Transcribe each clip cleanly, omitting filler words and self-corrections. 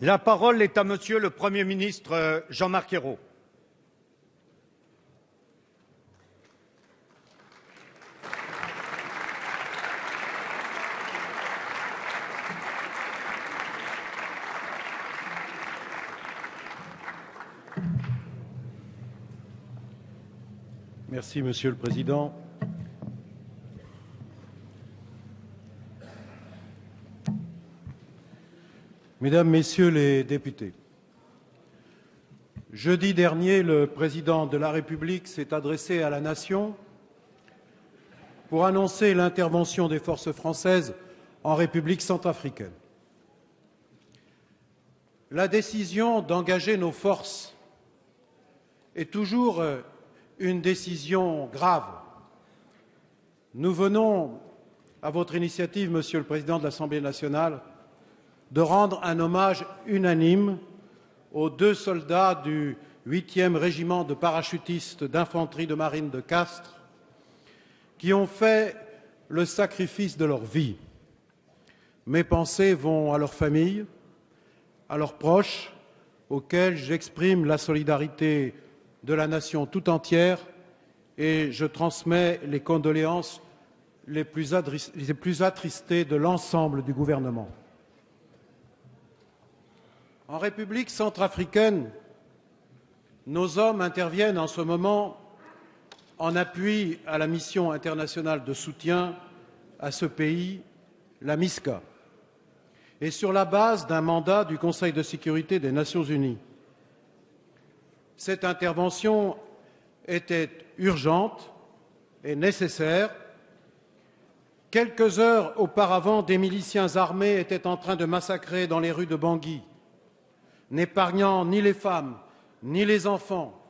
La parole est à Monsieur le Premier ministre Jean-Marc Ayrault. Merci, Monsieur le Président. Mesdames, Messieurs les députés, jeudi dernier, le Président de la République s'est adressé à la Nation pour annoncer l'intervention des forces françaises en République centrafricaine. La décision d'engager nos forces est toujours une décision grave. Nous venons, à votre initiative, Monsieur le Président de l'Assemblée nationale, de rendre un hommage unanime aux 2 soldats du 8e régiment de parachutistes d'infanterie de marine de Castres qui ont fait le sacrifice de leur vie. Mes pensées vont à leurs familles, à leurs proches, auxquels j'exprime la solidarité de la nation tout entière et je transmets les condoléances les plus attristées de l'ensemble du gouvernement. En République centrafricaine, nos hommes interviennent en ce moment en appui à la mission internationale de soutien à ce pays, la MISCA, et sur la base d'un mandat du Conseil de sécurité des Nations unies. Cette intervention était urgente et nécessaire. Quelques heures auparavant, des miliciens armés étaient en train de massacrer dans les rues de Bangui, n'épargnant ni les femmes, ni les enfants,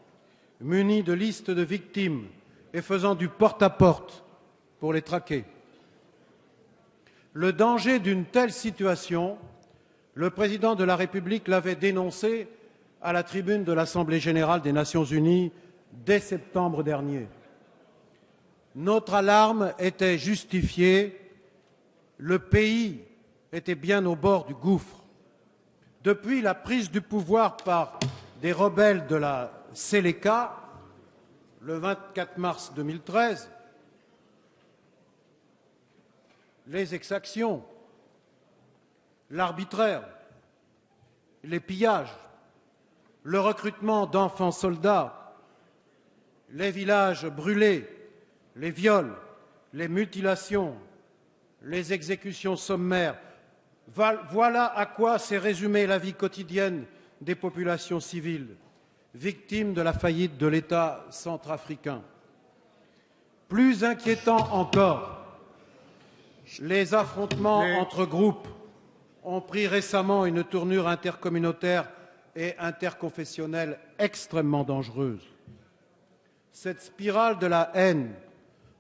munis de listes de victimes et faisant du porte-à-porte pour les traquer. Le danger d'une telle situation, le Président de la République l'avait dénoncé à la tribune de l'Assemblée générale des Nations unies dès septembre dernier. Notre alarme était justifiée, le pays était bien au bord du gouffre. Depuis la prise du pouvoir par des rebelles de la Séléka, le 24 mars 2013, les exactions, l'arbitraire, les pillages, le recrutement d'enfants soldats, les villages brûlés, les viols, les mutilations, les exécutions sommaires, voilà à quoi s'est résumée la vie quotidienne des populations civiles, victimes de la faillite de l'État centrafricain. Plus inquiétant encore, les affrontements entre groupes ont pris récemment une tournure intercommunautaire et interconfessionnelle extrêmement dangereuse. Cette spirale de la haine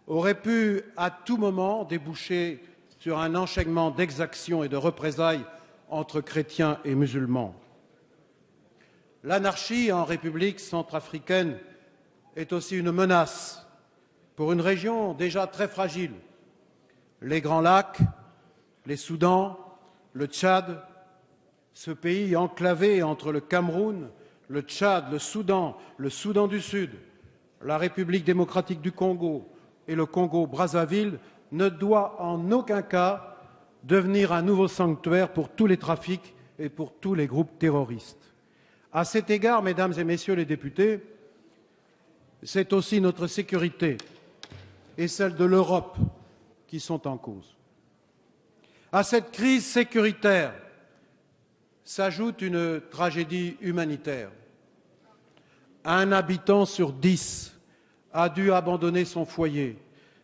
aurait pu à tout moment déboucher sur un enchaînement d'exactions et de représailles entre chrétiens et musulmans. L'anarchie en République centrafricaine est aussi une menace pour une région déjà très fragile. Les Grands Lacs, les Soudans, le Tchad, ce pays enclavé entre le Cameroun, le Tchad, le Soudan du Sud, la République démocratique du Congo et le Congo-Brazzaville ne doit en aucun cas devenir un nouveau sanctuaire pour tous les trafics et pour tous les groupes terroristes. À cet égard, mesdames et messieurs les députés, c'est aussi notre sécurité et celle de l'Europe qui sont en cause. À cette crise sécuritaire s'ajoute une tragédie humanitaire. Un habitant sur 10 a dû abandonner son foyer.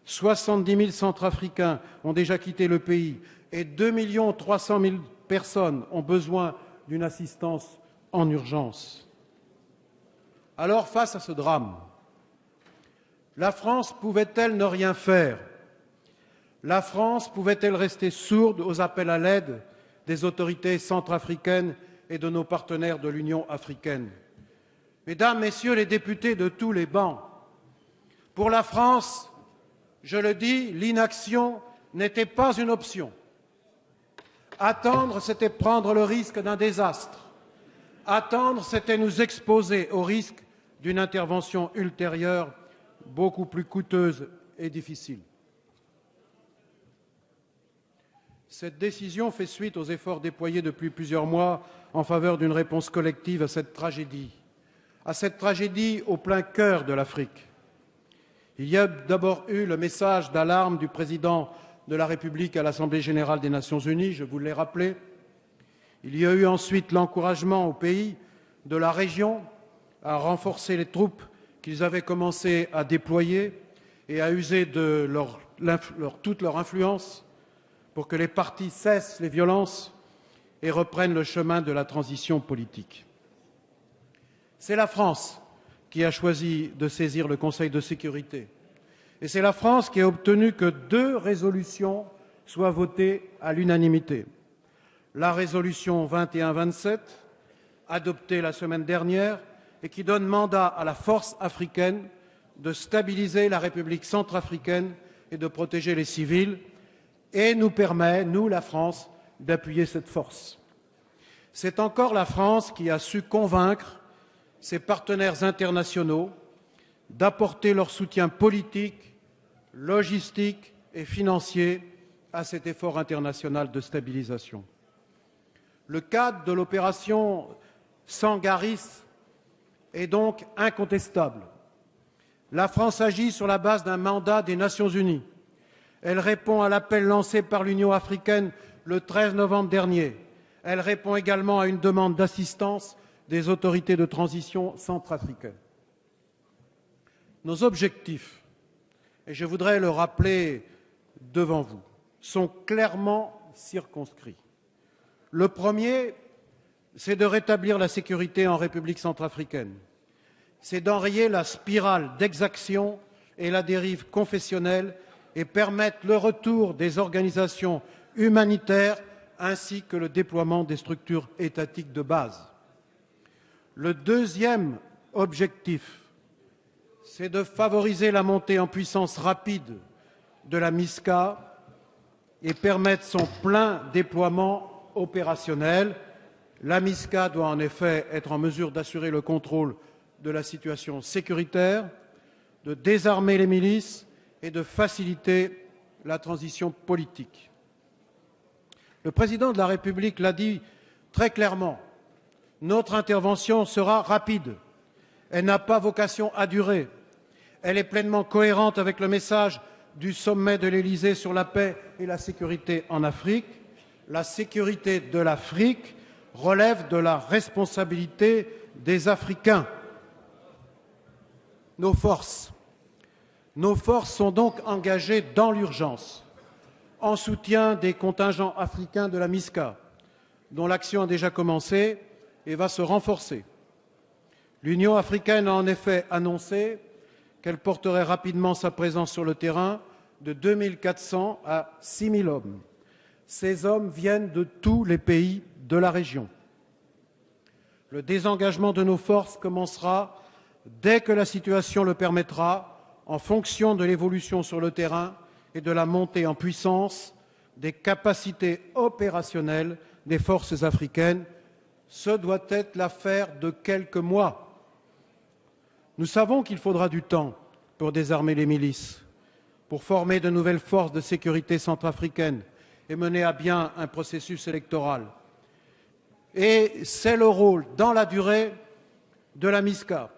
70 000 Centrafricains ont déjà quitté le pays et 2 300 000 personnes ont besoin d'une assistance en urgence. Alors, face à ce drame, la France pouvait-elle ne rien faire? La France pouvait-elle rester sourde aux appels à l'aide des autorités centrafricaines et de nos partenaires de l'Union africaine? Mesdames, Messieurs les députés de tous les bancs, pour la France, je le dis, l'inaction n'était pas une option. Attendre, c'était prendre le risque d'un désastre. Attendre, c'était nous exposer au risque d'une intervention ultérieure beaucoup plus coûteuse et difficile. Cette décision fait suite aux efforts déployés depuis plusieurs mois en faveur d'une réponse collective à cette tragédie au plein cœur de l'Afrique. Il y a d'abord eu le message d'alarme du président de la République à l'Assemblée générale des Nations unies, je vous l'ai rappelé. Il y a eu ensuite l'encouragement aux pays de la région à renforcer les troupes qu'ils avaient commencé à déployer et à user de toute leur influence pour que les partis cessent les violences et reprennent le chemin de la transition politique. C'est la France qui a choisi de saisir le Conseil de sécurité. Et c'est la France qui a obtenu que 2 résolutions soient votées à l'unanimité. La résolution 21-27, adoptée la semaine dernière, et qui donne mandat à la force africaine de stabiliser la République centrafricaine et de protéger les civils, et nous permet, nous, la France, d'appuyer cette force. C'est encore la France qui a su convaincre ses partenaires internationaux d'apporter leur soutien politique, logistique et financier à cet effort international de stabilisation. Le cadre de l'opération Sangaris est donc incontestable. La France agit sur la base d'un mandat des Nations unies. Elle répond à l'appel lancé par l'Union africaine le 13 novembre dernier. Elle répond également à une demande d'assistance des autorités de transition centrafricaines. Nos objectifs, et je voudrais le rappeler devant vous, sont clairement circonscrits. Le premier, c'est de rétablir la sécurité en République centrafricaine. C'est d'enrayer la spirale d'exaction et la dérive confessionnelle et permettre le retour des organisations humanitaires ainsi que le déploiement des structures étatiques de base. Le deuxième objectif, c'est de favoriser la montée en puissance rapide de la MISCA et permettre son plein déploiement opérationnel. La MISCA doit en effet être en mesure d'assurer le contrôle de la situation sécuritaire, de désarmer les milices et de faciliter la transition politique. Le président de la République l'a dit très clairement, notre intervention sera rapide. Elle n'a pas vocation à durer. Elle est pleinement cohérente avec le message du sommet de l'Élysée sur la paix et la sécurité en Afrique. La sécurité de l'Afrique relève de la responsabilité des Africains. Nos forces sont donc engagées dans l'urgence, en soutien des contingents africains de la MISCA, dont l'action a déjà commencé et va se renforcer. L'Union africaine a en effet annoncé qu'elle porterait rapidement sa présence sur le terrain de 2400 à 6000 hommes. Ces hommes viennent de tous les pays de la région. Le désengagement de nos forces commencera dès que la situation le permettra, en fonction de l'évolution sur le terrain et de la montée en puissance des capacités opérationnelles des forces africaines. Ce doit être l'affaire de quelques mois. Nous savons qu'il faudra du temps pour désarmer les milices, pour former de nouvelles forces de sécurité centrafricaines et mener à bien un processus électoral. Et c'est le rôle, dans la durée, de la MISCA.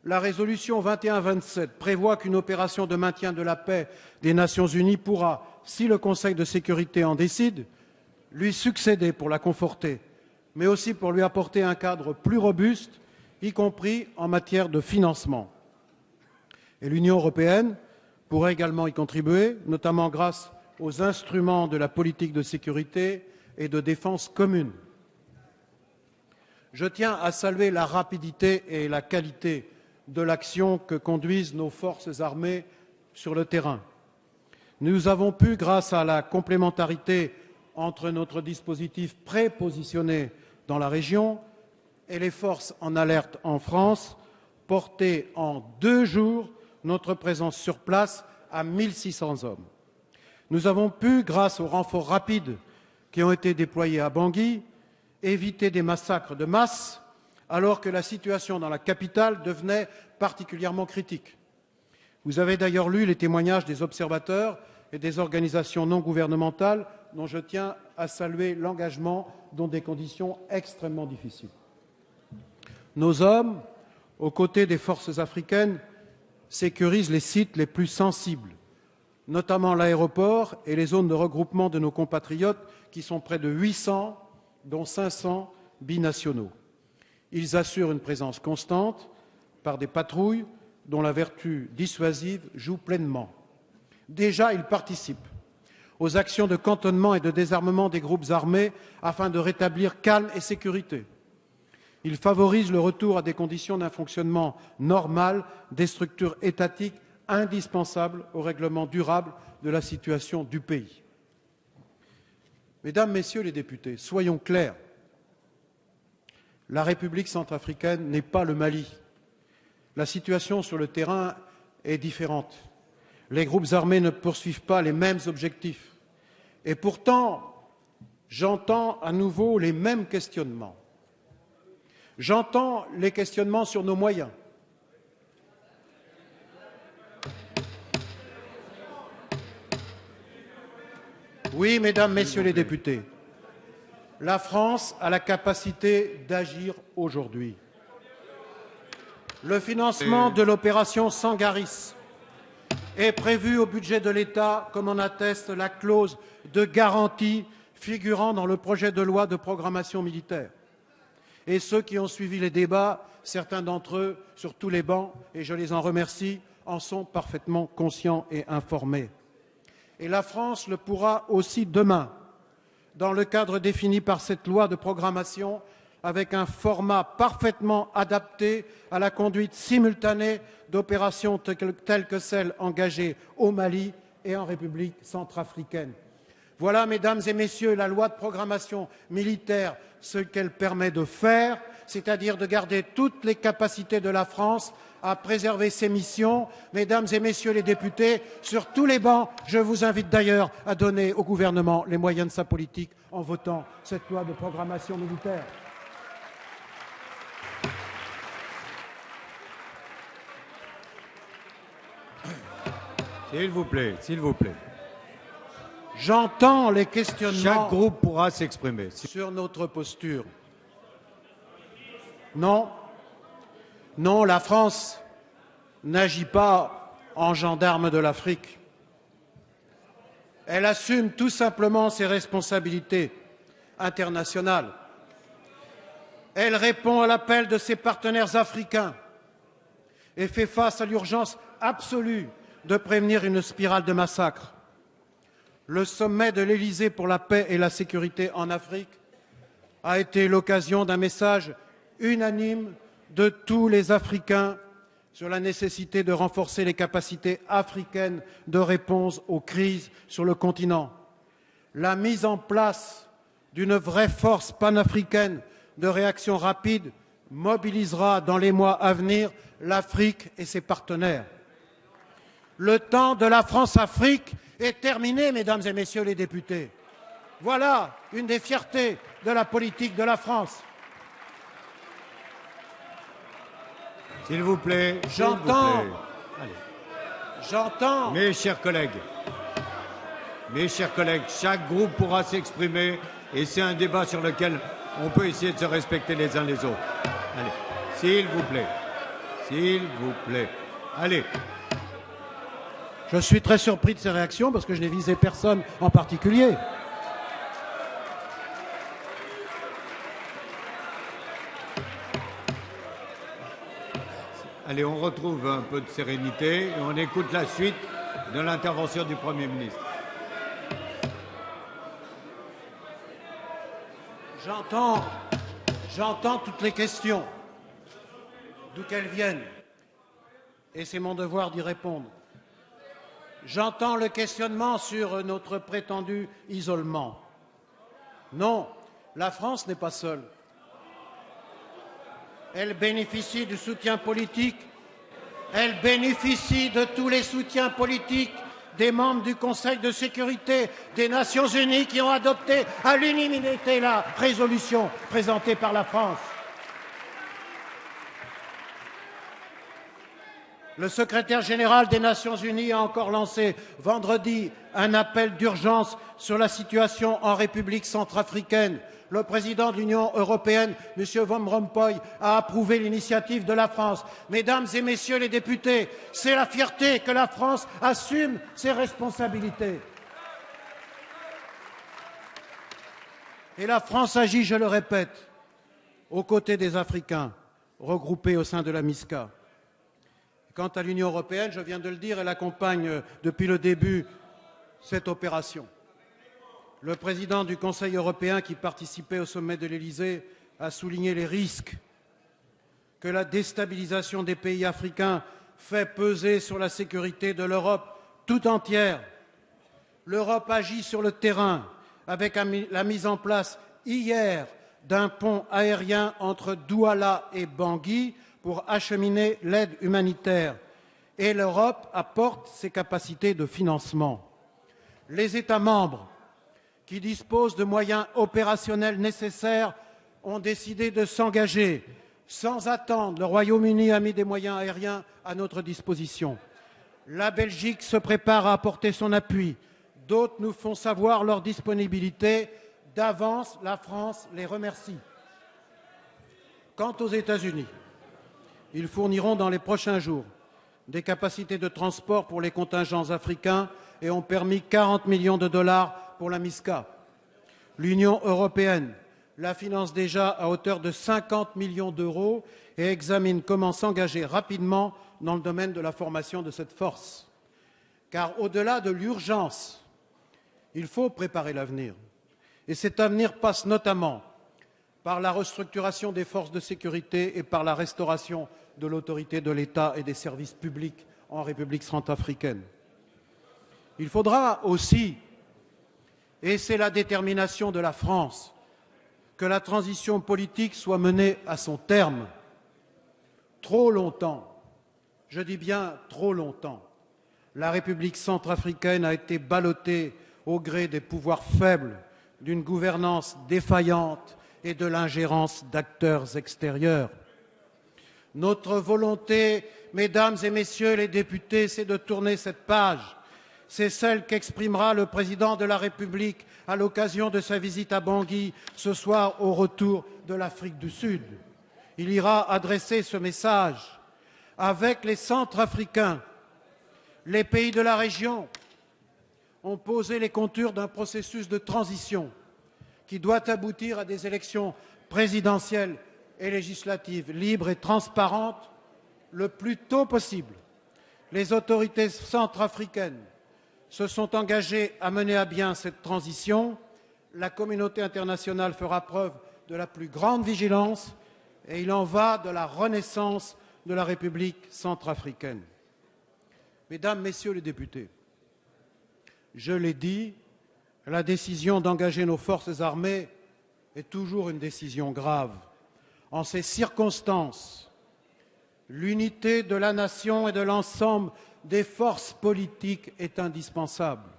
La résolution 21-27 prévoit qu'une opération de maintien de la paix des Nations unies pourra, si le Conseil de sécurité en décide, lui succéder pour la conforter, mais aussi pour lui apporter un cadre plus robuste, y compris en matière de financement. Et l'Union européenne pourrait également y contribuer, notamment grâce aux instruments de la politique de sécurité et de défense commune. Je tiens à saluer la rapidité et la qualité de l'action que conduisent nos forces armées sur le terrain. Nous avons pu, grâce à la complémentarité entre notre dispositif prépositionné dans la région et les forces en alerte en France, porter en 2 jours notre présence sur place à 1600 hommes. Nous avons pu, grâce au renfort rapide qui ont été déployés à Bangui, éviter des massacres de masse, alors que la situation dans la capitale devenait particulièrement critique. Vous avez d'ailleurs lu les témoignages des observateurs et des organisations non gouvernementales dont je tiens à saluer l'engagement dans des conditions extrêmement difficiles. Nos hommes, aux côtés des forces africaines, sécurisent les sites les plus sensibles, notamment l'aéroport et les zones de regroupement de nos compatriotes, qui sont près de 800, dont 500 binationaux. Ils assurent une présence constante par des patrouilles dont la vertu dissuasive joue pleinement. Déjà, ils participent aux actions de cantonnement et de désarmement des groupes armés afin de rétablir calme et sécurité. Ils favorisent le retour à des conditions d'un fonctionnement normal des structures étatiques indispensables au règlement durable de la situation du pays. Mesdames, Messieurs les députés, soyons clairs. La République centrafricaine n'est pas le Mali. La situation sur le terrain est différente. Les groupes armés ne poursuivent pas les mêmes objectifs. Et pourtant, j'entends à nouveau les mêmes questionnements. J'entends les questionnements sur nos moyens. Oui, Mesdames, Messieurs les députés, la France a la capacité d'agir aujourd'hui. Le financement de l'opération Sangaris est prévu au budget de l'État, comme en atteste la clause de garantie figurant dans le projet de loi de programmation militaire. Et ceux qui ont suivi les débats, certains d'entre eux, sur tous les bancs, et je les en remercie, en sont parfaitement conscients et informés. Et la France le pourra aussi demain, dans le cadre défini par cette loi de programmation, avec un format parfaitement adapté à la conduite simultanée d'opérations telles que celles engagées au Mali et en République centrafricaine. Voilà, Mesdames et Messieurs, la loi de programmation militaire, ce qu'elle permet de faire, c'est-à-dire de garder toutes les capacités de la France à préserver ses missions. Mesdames et Messieurs les députés, sur tous les bancs, je vous invite d'ailleurs à donner au gouvernement les moyens de sa politique en votant cette loi de programmation militaire. S'il vous plaît, s'il vous plaît. J'entends les questionnements. Chaque groupe pourra s'exprimer sur notre posture. Non, non, la France n'agit pas en gendarme de l'Afrique. Elle assume tout simplement ses responsabilités internationales. Elle répond à l'appel de ses partenaires africains et fait face à l'urgence absolue de prévenir une spirale de massacres. Le sommet de l'Élysée pour la paix et la sécurité en Afrique a été l'occasion d'un message unanime de tous les Africains sur la nécessité de renforcer les capacités africaines de réponse aux crises sur le continent. La mise en place d'une vraie force panafricaine de réaction rapide mobilisera dans les mois à venir l'Afrique et ses partenaires. Le temps de la France-Afrique est terminé, Mesdames et Messieurs les députés. Voilà une des fiertés de la politique de la France. S'il vous plaît. J'entends. Mes chers collègues, chaque groupe pourra s'exprimer et c'est un débat sur lequel on peut essayer de se respecter les uns les autres. Allez, s'il vous plaît. S'il vous plaît. Allez. Je suis très surpris de ces réactions parce que je n'ai visé personne en particulier. Allez, on retrouve un peu de sérénité et on écoute la suite de l'intervention du Premier ministre. J'entends toutes les questions, d'où qu'elles viennent, et c'est mon devoir d'y répondre. J'entends le questionnement sur notre prétendu isolement. Non, la France n'est pas seule. Elle bénéficie du soutien politique, elle bénéficie de tous les soutiens politiques des membres du Conseil de sécurité des Nations Unies qui ont adopté à l'unanimité la résolution présentée par la France. Le secrétaire général des Nations Unies a encore lancé vendredi un appel d'urgence sur la situation en République centrafricaine. Le président de l'Union européenne, M. Van Rompuy, a approuvé l'initiative de la France. Mesdames et messieurs les députés, c'est la fierté que la France assume ses responsabilités. Et la France agit, je le répète, aux côtés des Africains regroupés au sein de la MISCA. Quant à l'Union européenne, je viens de le dire, elle accompagne depuis le début cette opération. Le président du Conseil européen qui participait au sommet de l'Élysée a souligné les risques que la déstabilisation des pays africains fait peser sur la sécurité de l'Europe tout entière. L'Europe agit sur le terrain avec la mise en place hier d'un pont aérien entre Douala et Bangui pour acheminer l'aide humanitaire. Et l'Europe apporte ses capacités de financement. Les États membres qui disposent de moyens opérationnels nécessaires ont décidé de s'engager sans attendre. Le Royaume-Uni a mis des moyens aériens à notre disposition. La Belgique se prépare à apporter son appui. D'autres nous font savoir leur disponibilité. D'avance, la France les remercie. Quant aux États-Unis, ils fourniront dans les prochains jours des capacités de transport pour les contingents africains et ont permis 40 millions de dollars pour la MISCA. L'Union européenne la finance déjà à hauteur de 50 millions d'euros et examine comment s'engager rapidement dans le domaine de la formation de cette force. Car au-delà de l'urgence, il faut préparer l'avenir. Et cet avenir passe notamment par la restructuration des forces de sécurité et par la restauration de l'autorité de l'État et des services publics en République centrafricaine. Il faudra aussi, et c'est la détermination de la France, que la transition politique soit menée à son terme. Trop longtemps, je dis bien trop longtemps, la République centrafricaine a été ballottée au gré des pouvoirs faibles, d'une gouvernance défaillante et de l'ingérence d'acteurs extérieurs. Notre volonté, mesdames et messieurs les députés, c'est de tourner cette page. C'est celle qu'exprimera le président de la République à l'occasion de sa visite à Bangui ce soir au retour de l'Afrique du Sud. Il ira adresser ce message avec les Centrafricains. Les pays de la région ont posé les contours d'un processus de transition qui doit aboutir à des élections présidentielles et législatives libres et transparentes le plus tôt possible. Les autorités centrafricaines se sont engagées à mener à bien cette transition. La communauté internationale fera preuve de la plus grande vigilance et il en va de la renaissance de la République centrafricaine. Mesdames, Messieurs les députés, je l'ai dit, la décision d'engager nos forces armées est toujours une décision grave. En ces circonstances, l'unité de la nation et de l'ensemble des forces politiques est indispensable.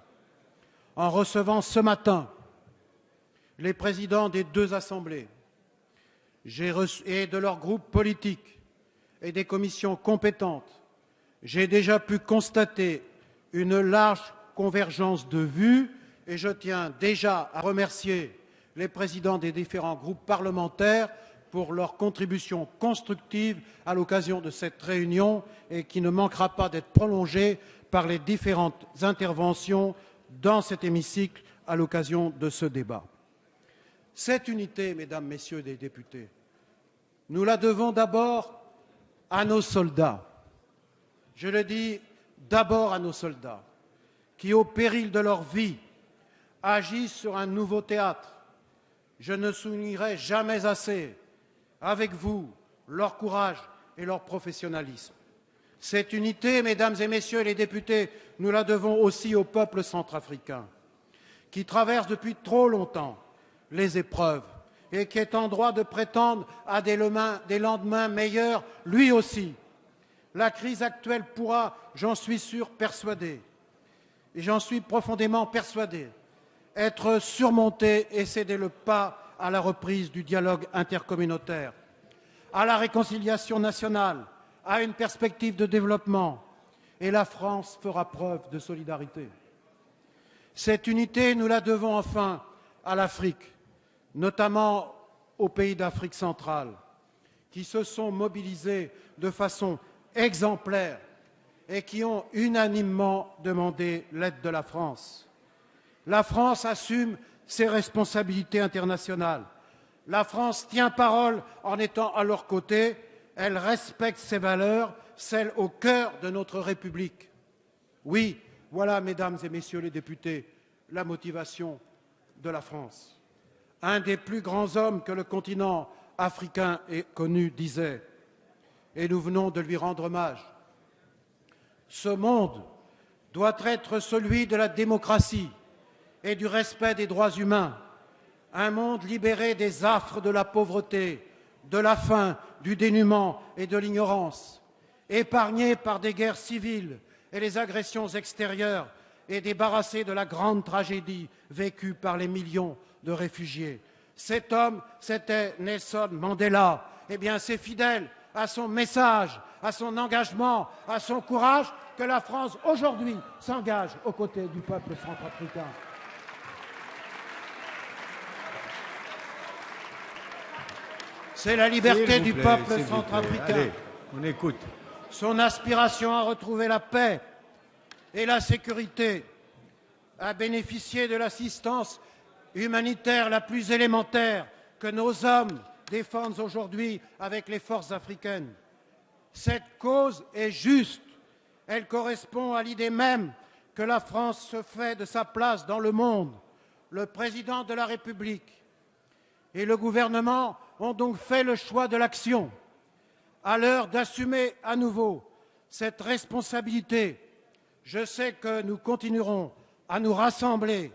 En recevant ce matin les présidents des deux assemblées et de leurs groupes politiques et des commissions compétentes, j'ai déjà pu constater une large convergence de vues et je tiens déjà à remercier les présidents des différents groupes parlementaires pour leur contribution constructive à l'occasion de cette réunion et qui ne manquera pas d'être prolongée par les différentes interventions dans cet hémicycle à l'occasion de ce débat. Cette unité, mesdames, messieurs les députés, nous la devons d'abord à nos soldats. Je le dis d'abord à nos soldats qui, au péril de leur vie, agissent sur un nouveau théâtre. Je ne soulignerai jamais assez avec vous leur courage et leur professionnalisme. Cette unité, mesdames et messieurs les députés, nous la devons aussi au peuple centrafricain qui traverse depuis trop longtemps les épreuves et qui est en droit de prétendre à des lendemains meilleurs lui aussi. La crise actuelle pourra, j'en suis sûr, persuader et j'en suis profondément persuadé, être surmonté et céder le pas à la reprise du dialogue intercommunautaire, à la réconciliation nationale, à une perspective de développement, et la France fera preuve de solidarité. Cette unité, nous la devons enfin à l'Afrique, notamment aux pays d'Afrique centrale, qui se sont mobilisés de façon exemplaire et qui ont unanimement demandé l'aide de la France. La France assume ses responsabilités internationales. La France tient parole en étant à leur côté. Elle respecte ses valeurs, celles au cœur de notre République. Oui, voilà, mesdames et messieurs les députés, la motivation de la France. Un des plus grands hommes que le continent africain ait connu disait, et nous venons de lui rendre hommage, ce monde doit être celui de la démocratie et du respect des droits humains, un monde libéré des affres de la pauvreté, de la faim, du dénuement et de l'ignorance, épargné par des guerres civiles et les agressions extérieures et débarrassé de la grande tragédie vécue par les millions de réfugiés. Cet homme, c'était Nelson Mandela. Eh bien, c'est fidèle à son message, à son engagement, à son courage que la France, aujourd'hui, s'engage aux côtés du peuple centrafricain. C'est la liberté du peuple centrafricain. Allez, on écoute. Son aspiration à retrouver la paix et la sécurité, à bénéficier de l'assistance humanitaire la plus élémentaire que nos hommes défendent aujourd'hui avec les forces africaines. Cette cause est juste. Elle correspond à l'idée même que la France se fait de sa place dans le monde. Le président de la République et le gouvernement ont donc fait le choix de l'action. À l'heure d'assumer à nouveau cette responsabilité, je sais que nous continuerons à nous rassembler.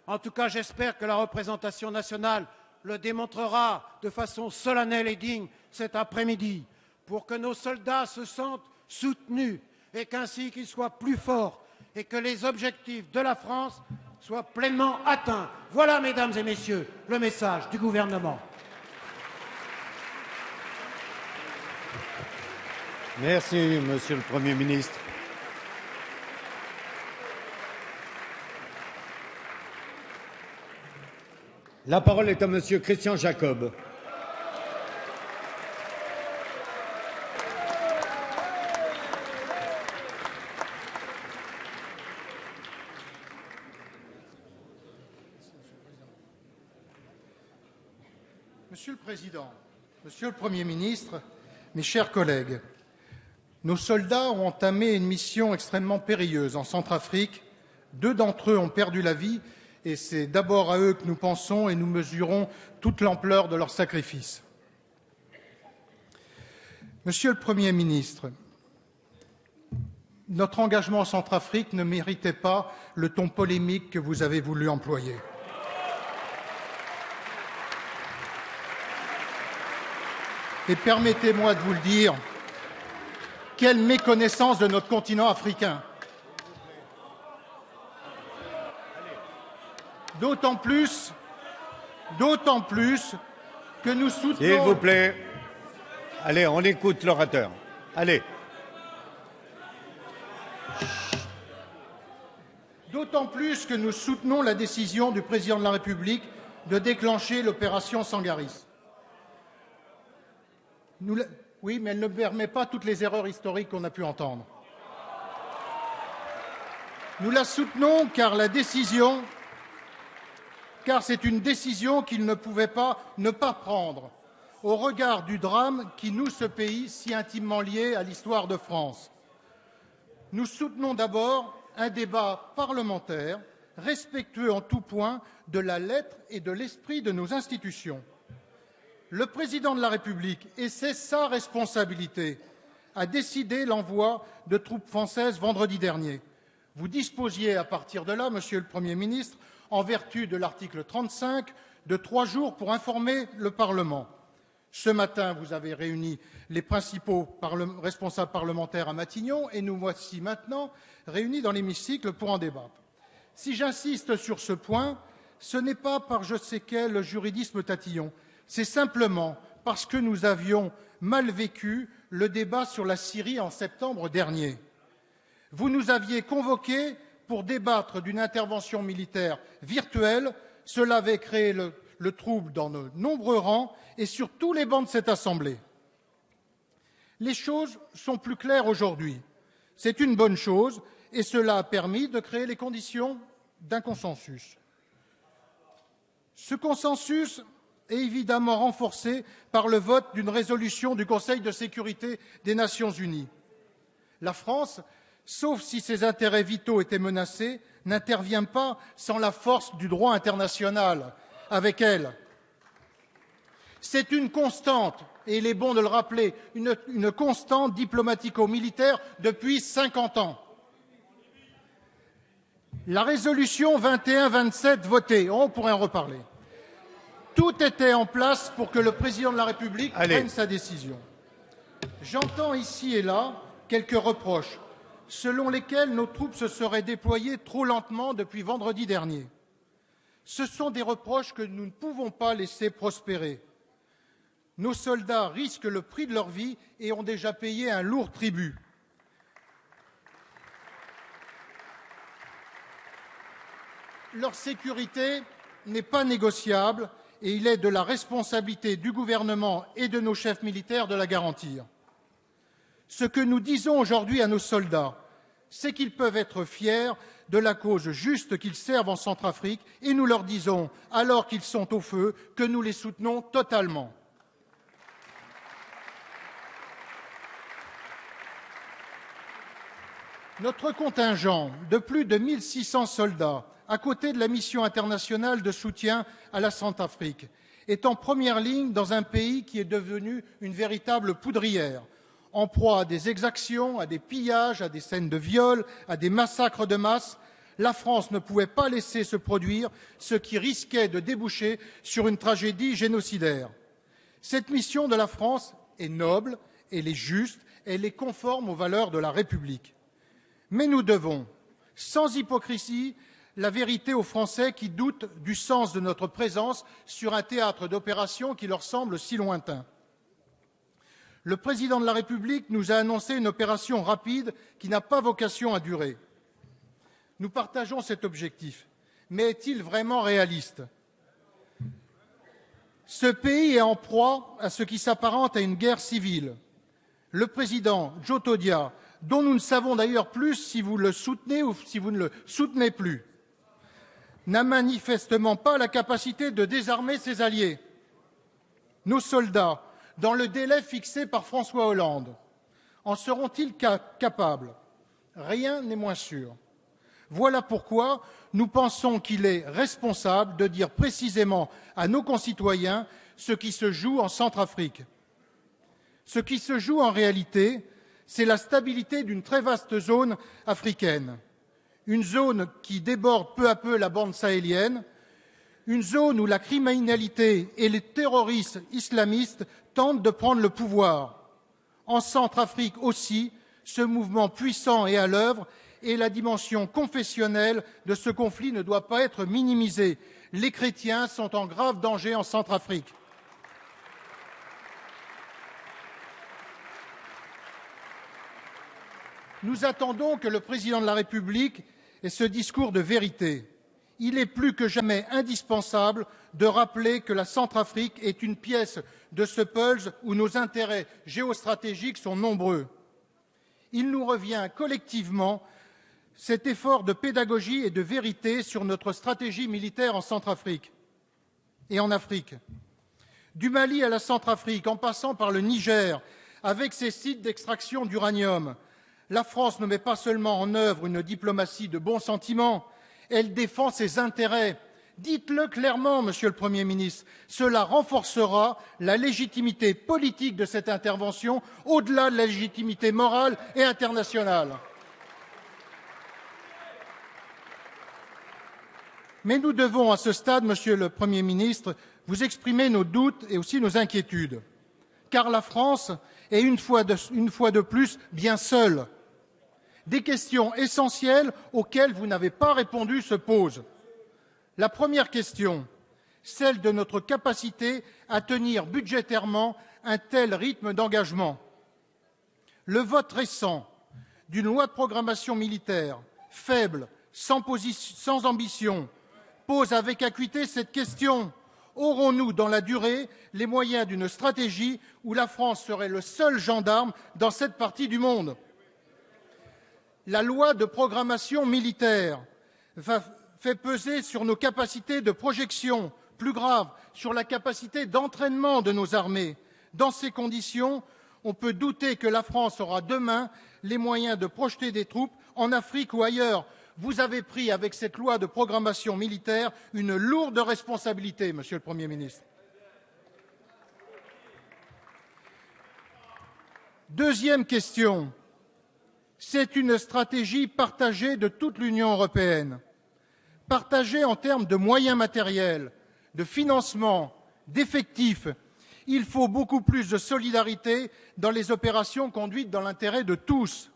En tout cas, j'espère que la représentation nationale le démontrera de façon solennelle et digne cet après-midi, pour que nos soldats se sentent soutenus et qu'ainsi qu'ils soient plus forts et que les objectifs de la France soient pleinement atteints. Voilà, mesdames et messieurs, le message du gouvernement. Merci, Monsieur le Premier ministre. La parole est à Monsieur Christian Jacob. Monsieur le Président, Monsieur le Premier ministre, mes chers collègues, nos soldats ont entamé une mission extrêmement périlleuse en Centrafrique. 2 d'entre eux ont perdu la vie et c'est d'abord à eux que nous pensons et nous mesurons toute l'ampleur de leur sacrifice. Monsieur le Premier ministre, notre engagement en Centrafrique ne méritait pas le ton polémique que vous avez voulu employer. Et permettez-moi de vous le dire, quelle méconnaissance de notre continent africain. D'autant plus que nous soutenons... S'il vous plaît. Allez, on écoute l'orateur. Allez. D'autant plus que nous soutenons la décision du président de la République de déclencher l'opération Sangaris. Oui, mais elle ne permet pas toutes les erreurs historiques qu'on a pu entendre. Nous la soutenons car c'est une décision qu'il ne pouvait pas ne pas prendre au regard du drame qui noue ce pays si intimement lié à l'histoire de France. Nous soutenons d'abord un débat parlementaire respectueux en tout point de la lettre et de l'esprit de nos institutions. Le président de la République, et c'est sa responsabilité, a décidé l'envoi de troupes françaises vendredi dernier. Vous disposiez à partir de là, Monsieur le Premier ministre, en vertu de l'article 35, de 3 jours pour informer le Parlement. Ce matin, vous avez réuni les principaux responsables parlementaires à Matignon et nous voici maintenant réunis dans l'hémicycle pour en débattre. Si j'insiste sur ce point, ce n'est pas par je sais quel juridisme tatillon, c'est simplement parce que nous avions mal vécu le débat sur la Syrie en septembre dernier. Vous nous aviez convoqués pour débattre d'une intervention militaire virtuelle. Cela avait créé le trouble dans de nombreux rangs et sur tous les bancs de cette Assemblée. Les choses sont plus claires aujourd'hui. C'est une bonne chose et cela a permis de créer les conditions d'un consensus. Ce consensus est évidemment renforcé par le vote d'une résolution du Conseil de sécurité des Nations unies. La France, sauf si ses intérêts vitaux étaient menacés, n'intervient pas sans la force du droit international avec elle. C'est une constante, et il est bon de le rappeler, une constante diplomatico-militaire depuis 50 ans. La résolution 21-27 votée, on pourrait en reparler. Tout était en place pour que le président de la République prenne sa décision. J'entends ici et là quelques reproches, selon lesquels nos troupes se seraient déployées trop lentement depuis vendredi dernier. Ce sont des reproches que nous ne pouvons pas laisser prospérer. Nos soldats risquent le prix de leur vie et ont déjà payé un lourd tribut. Leur sécurité n'est pas négociable et il est de la responsabilité du gouvernement et de nos chefs militaires de la garantir. Ce que nous disons aujourd'hui à nos soldats, c'est qu'ils peuvent être fiers de la cause juste qu'ils servent en Centrafrique et nous leur disons, alors qu'ils sont au feu, que nous les soutenons totalement. Notre contingent de plus de 1600 soldats, à côté de la mission internationale de soutien à la Centrafrique, est en première ligne dans un pays qui est devenu une véritable poudrière, en proie à des exactions, à des pillages, à des scènes de viol, à des massacres de masse. La France ne pouvait pas laisser se produire ce qui risquait de déboucher sur une tragédie génocidaire. Cette mission de la France est noble, elle est juste, elle est conforme aux valeurs de la République. Mais nous devons, sans hypocrisie, la vérité aux Français qui doutent du sens de notre présence sur un théâtre d'opération qui leur semble si lointain. Le président de la République nous a annoncé une opération rapide qui n'a pas vocation à durer. Nous partageons cet objectif, mais est-il vraiment réaliste? Ce pays est en proie à ce qui s'apparente à une guerre civile. Le président Jotodia, dont nous ne savons d'ailleurs plus si vous le soutenez ou si vous ne le soutenez plus, n'a manifestement pas la capacité de désarmer ses alliés. Nos soldats, dans le délai fixé par François Hollande, en seront-ils capables? Rien n'est moins sûr. Voilà pourquoi nous pensons qu'il est responsable de dire précisément à nos concitoyens ce qui se joue en Centrafrique. Ce qui se joue en réalité, c'est la stabilité d'une très vaste zone africaine, une zone qui déborde peu à peu la bande sahélienne, une zone où la criminalité et les terroristes islamistes tentent de prendre le pouvoir. En Centrafrique aussi, ce mouvement puissant est à l'œuvre et la dimension confessionnelle de ce conflit ne doit pas être minimisée. Les chrétiens sont en grave danger en Centrafrique. Nous attendons que le président de la République ait ce discours de vérité. Il est plus que jamais indispensable de rappeler que la Centrafrique est une pièce de ce puzzle où nos intérêts géostratégiques sont nombreux. Il nous revient collectivement cet effort de pédagogie et de vérité sur notre stratégie militaire en Centrafrique et en Afrique. Du Mali à la Centrafrique, en passant par le Niger, avec ses sites d'extraction d'uranium, la France ne met pas seulement en œuvre une diplomatie de bons sentiments, elle défend ses intérêts. Dites-le clairement, Monsieur le Premier ministre, cela renforcera la légitimité politique de cette intervention au-delà de la légitimité morale et internationale. Mais nous devons, à ce stade, Monsieur le Premier ministre, vous exprimer nos doutes et aussi nos inquiétudes, car la France est une fois de plus bien seule. Des questions essentielles auxquelles vous n'avez pas répondu se posent. La première question, celle de notre capacité à tenir budgétairement un tel rythme d'engagement. Le vote récent d'une loi de programmation militaire faible, sans ambition, pose avec acuité cette question. Aurons-nous, dans la durée, les moyens d'une stratégie où la France serait le seul gendarme dans cette partie du monde? La loi de programmation militaire fait peser sur nos capacités de projection, plus grave, sur la capacité d'entraînement de nos armées. Dans ces conditions, on peut douter que la France aura demain les moyens de projeter des troupes en Afrique ou ailleurs. Vous avez pris, avec cette loi de programmation militaire, une lourde responsabilité, Monsieur le Premier ministre. Deuxième question. C'est une stratégie partagée de toute l'Union européenne, partagée en termes de moyens matériels, de financement, d'effectifs. Il faut beaucoup plus de solidarité dans les opérations conduites dans l'intérêt de tous.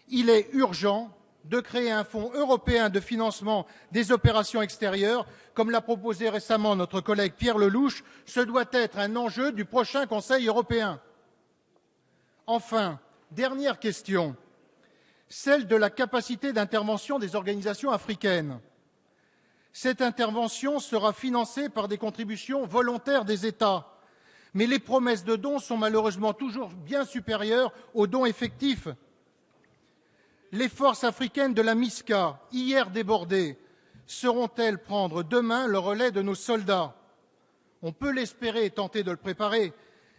Il est urgent de créer un fonds européen de financement des opérations extérieures, comme l'a proposé récemment notre collègue Pierre Lellouche. Ce doit être un enjeu du prochain Conseil européen. Enfin, dernière question, celle de la capacité d'intervention des organisations africaines. Cette intervention sera financée par des contributions volontaires des États, mais les promesses de dons sont malheureusement toujours bien supérieures aux dons effectifs. Les forces africaines de la MISCA, hier débordées, sauront-elles prendre demain le relais de nos soldats? On peut l'espérer et tenter de le préparer,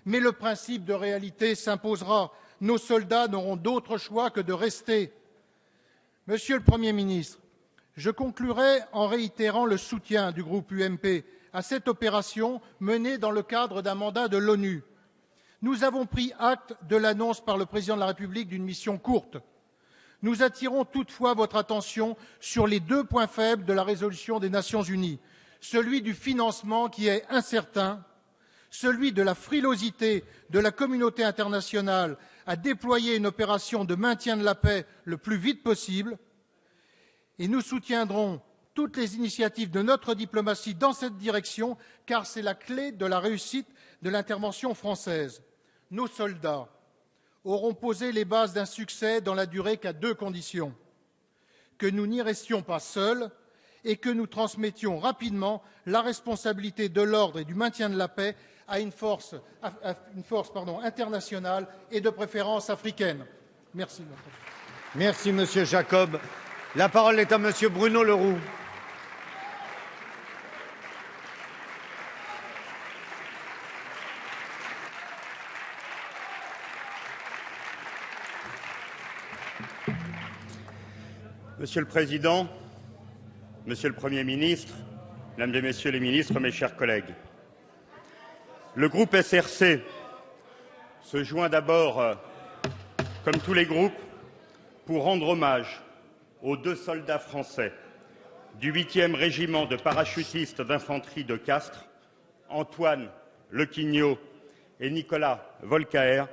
mais le principe de réalité s'imposera. Nos soldats n'auront d'autre choix que de rester. Monsieur le Premier ministre, je conclurai en réitérant le soutien du groupe UMP à cette opération menée dans le cadre d'un mandat de l'ONU. Nous avons pris acte de l'annonce par le Président de la République d'une mission courte. Nous attirons toutefois votre attention sur les deux points faibles de la résolution des Nations unies, celui du financement qui est incertain, celui de la frilosité de la communauté internationale à déployer une opération de maintien de la paix le plus vite possible, et nous soutiendrons toutes les initiatives de notre diplomatie dans cette direction, car c'est la clé de la réussite de l'intervention française. Nos soldats auront posé les bases d'un succès dans la durée qu'à deux conditions: que nous n'y restions pas seuls et que nous transmettions rapidement la responsabilité de l'ordre et du maintien de la paix à une force internationale et de préférence africaine. Merci. Merci, Monsieur Jacob. La parole est à Monsieur Bruno Le Roux. Monsieur le Président, Monsieur le Premier ministre, Mesdames et Messieurs les ministres, mes chers collègues, le groupe SRC se joint d'abord, comme tous les groupes, pour rendre hommage aux deux soldats français du 8e régiment de parachutistes d'infanterie de Castres, Antoine Lequignot et Nicolas Volcaer,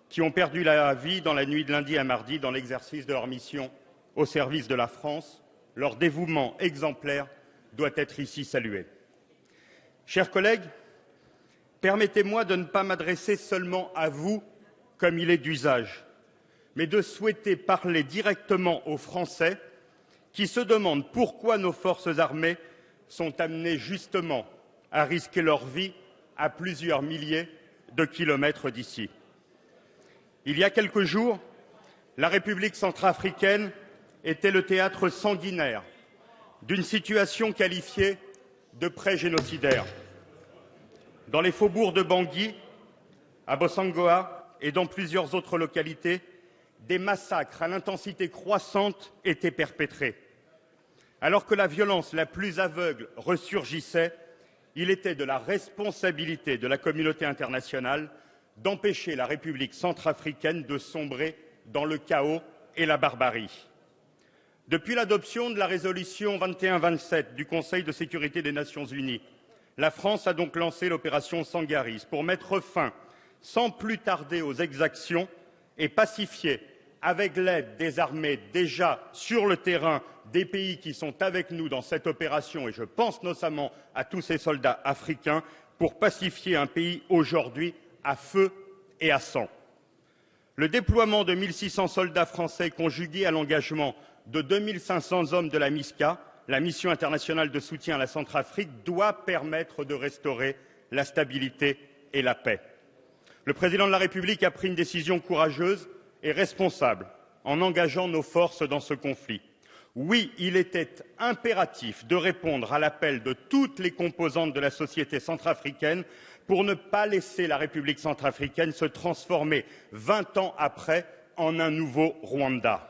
qui ont perdu la vie dans la nuit de lundi à mardi dans l'exercice de leur mission au service de la France. Leur dévouement exemplaire doit être ici salué. Chers collègues, permettez-moi de ne pas m'adresser seulement à vous, comme il est d'usage, mais de souhaiter parler directement aux Français qui se demandent pourquoi nos forces armées sont amenées justement à risquer leur vie à plusieurs milliers de kilomètres d'ici. Il y a quelques jours, la République centrafricaine était le théâtre sanguinaire d'une situation qualifiée de pré-génocidaire. Dans les faubourgs de Bangui, à Bossangoa et dans plusieurs autres localités, des massacres à l'intensité croissante étaient perpétrés. Alors que la violence la plus aveugle ressurgissait, il était de la responsabilité de la communauté internationale d'empêcher la République centrafricaine de sombrer dans le chaos et la barbarie. Depuis l'adoption de la résolution 2127 du Conseil de sécurité des Nations unies, la France a donc lancé l'opération Sangaris pour mettre fin, sans plus tarder, aux exactions et pacifier avec l'aide des armées déjà sur le terrain des pays qui sont avec nous dans cette opération, et je pense notamment à tous ces soldats africains, pour pacifier un pays aujourd'hui à feu et à sang. Le déploiement de 1600 soldats français conjugué à l'engagement de 2500 hommes de la MISCA, la mission internationale de soutien à la Centrafrique, doit permettre de restaurer la stabilité et la paix. Le président de la République a pris une décision courageuse et responsable en engageant nos forces dans ce conflit. Oui, il était impératif de répondre à l'appel de toutes les composantes de la société centrafricaine pour ne pas laisser la République centrafricaine se transformer 20 ans après en un nouveau Rwanda.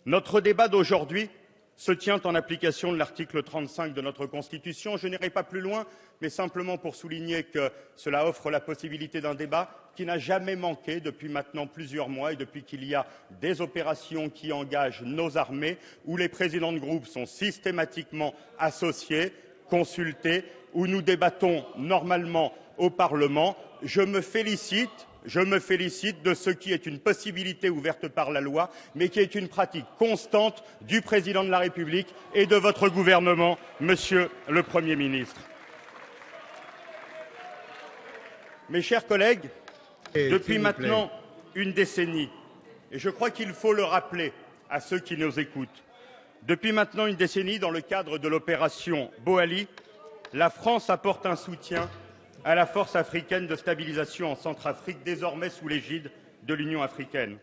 Notre débat d'aujourd'hui se tient en application de l'article 35 de notre Constitution. Je n'irai pas plus loin, mais simplement pour souligner que cela offre la possibilité d'un débat qui n'a jamais manqué depuis maintenant plusieurs mois et depuis qu'il y a des opérations qui engagent nos armées, où les présidents de groupe sont systématiquement associés, consultés, où nous débattons normalement au Parlement. Je me félicite de ce qui est une possibilité ouverte par la loi, mais qui est une pratique constante du président de la République et de votre gouvernement, Monsieur le Premier ministre. Mes chers collègues, depuis maintenant une décennie, et je crois qu'il faut le rappeler à ceux qui nous écoutent, depuis maintenant une décennie, dans le cadre de l'opération Boali, la France apporte un soutien à la force africaine de stabilisation en Centrafrique, désormais sous l'égide de l'Union africaine.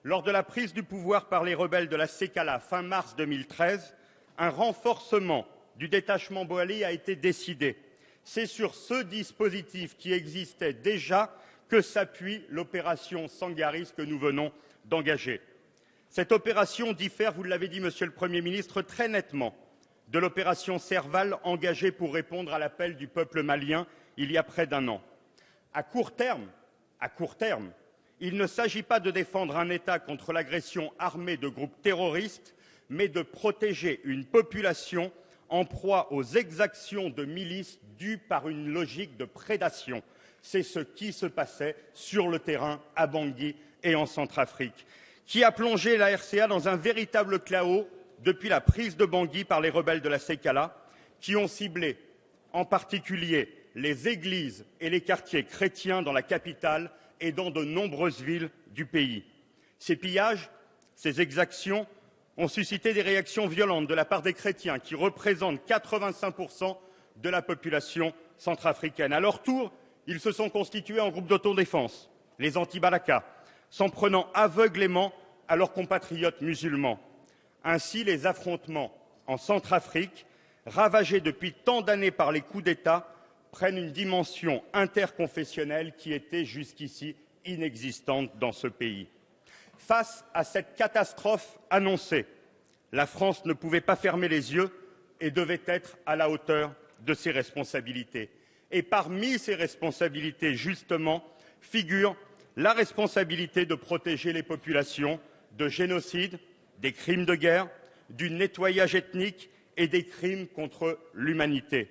Lors de la prise du pouvoir par les rebelles de la Sekala fin mars 2013, un renforcement du détachement Boali a été décidé. C'est sur ce dispositif qui existait déjà que s'appuie l'opération Sangaris que nous venons d'engager. Cette opération diffère, vous l'avez dit, Monsieur le Premier ministre, très nettement de l'opération Serval engagée pour répondre à l'appel du peuple malien il y a près d'un an. À court terme, il ne s'agit pas de défendre un État contre l'agression armée de groupes terroristes, mais de protéger une population en proie aux exactions de milices dues par une logique de prédation. C'est ce qui se passait sur le terrain à Bangui et en Centrafrique, qui a plongé la RCA dans un véritable chaos depuis la prise de Bangui par les rebelles de la Sekala, qui ont ciblé en particulier les églises et les quartiers chrétiens dans la capitale et dans de nombreuses villes du pays. Ces pillages, ces exactions ont suscité des réactions violentes de la part des chrétiens, qui représentent 85% de la population centrafricaine. À leur tour, ils se sont constitués en groupe d'autodéfense, les anti-Balaka, s'en prenant aveuglément à leurs compatriotes musulmans. Ainsi, les affrontements en Centrafrique, ravagés depuis tant d'années par les coups d'État, prennent une dimension interconfessionnelle qui était jusqu'ici inexistante dans ce pays. Face à cette catastrophe annoncée, la France ne pouvait pas fermer les yeux et devait être à la hauteur de ses responsabilités. Et parmi ces responsabilités, justement, figure la responsabilité de protéger les populations de génocide, des crimes de guerre, du nettoyage ethnique et des crimes contre l'humanité.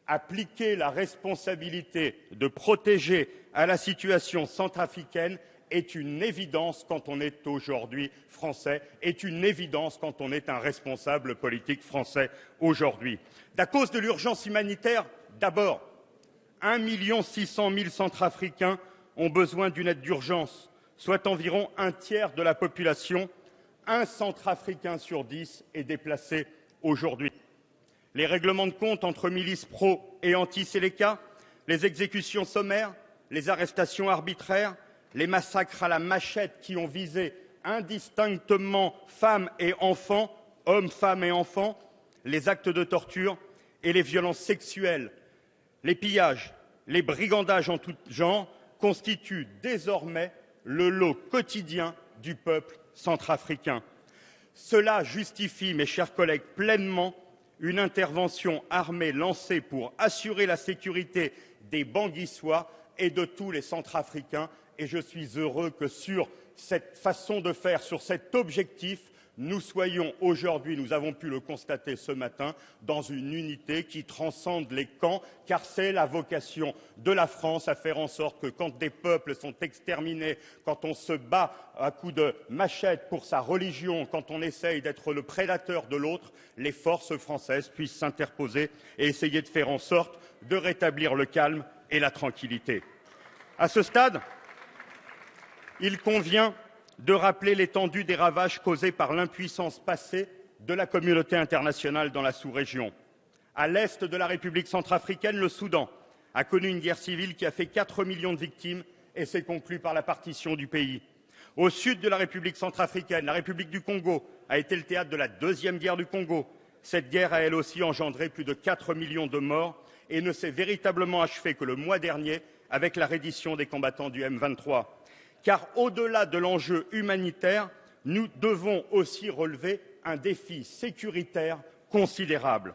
Appliquer la responsabilité de protéger à la situation centrafricaine est une évidence quand on est aujourd'hui français, est une évidence quand on est un responsable politique français aujourd'hui. À cause de l'urgence humanitaire, d'abord, 1 600 000 Centrafricains ont besoin d'une aide d'urgence, soit environ un tiers de la population. Un Centrafricain sur 10 est déplacé aujourd'hui. Les règlements de compte entre milices pro et anti-Séléka, les exécutions sommaires, les arrestations arbitraires, les massacres à la machette qui ont visé indistinctement femmes et enfants, hommes, femmes et enfants, les actes de torture et les violences sexuelles, les pillages, les brigandages en tout genre constituent désormais le lot quotidien du peuple centrafricain. Cela justifie, mes chers collègues, pleinement une intervention armée lancée pour assurer la sécurité des Banguissois et de tous les Centrafricains. Et je suis heureux que sur cette façon de faire, sur cet objectif, nous soyons aujourd'hui, nous avons pu le constater ce matin, dans une unité qui transcende les camps, car c'est la vocation de la France à faire en sorte que quand des peuples sont exterminés, quand on se bat à coups de machette pour sa religion, quand on essaye d'être le prédateur de l'autre, les forces françaises puissent s'interposer et essayer de faire en sorte de rétablir le calme et la tranquillité. À ce stade, il convient de rappeler l'étendue des ravages causés par l'impuissance passée de la communauté internationale dans la sous-région. À l'est de la République centrafricaine, le Soudan a connu une guerre civile qui a fait 4 millions de victimes et s'est conclue par la partition du pays. Au sud de la République centrafricaine, la République du Congo a été le théâtre de la deuxième guerre du Congo. Cette guerre a elle aussi engendré plus de 4 millions de morts et ne s'est véritablement achevée que le mois dernier avec la reddition des combattants du M23. Car au-delà de l'enjeu humanitaire, nous devons aussi relever un défi sécuritaire considérable.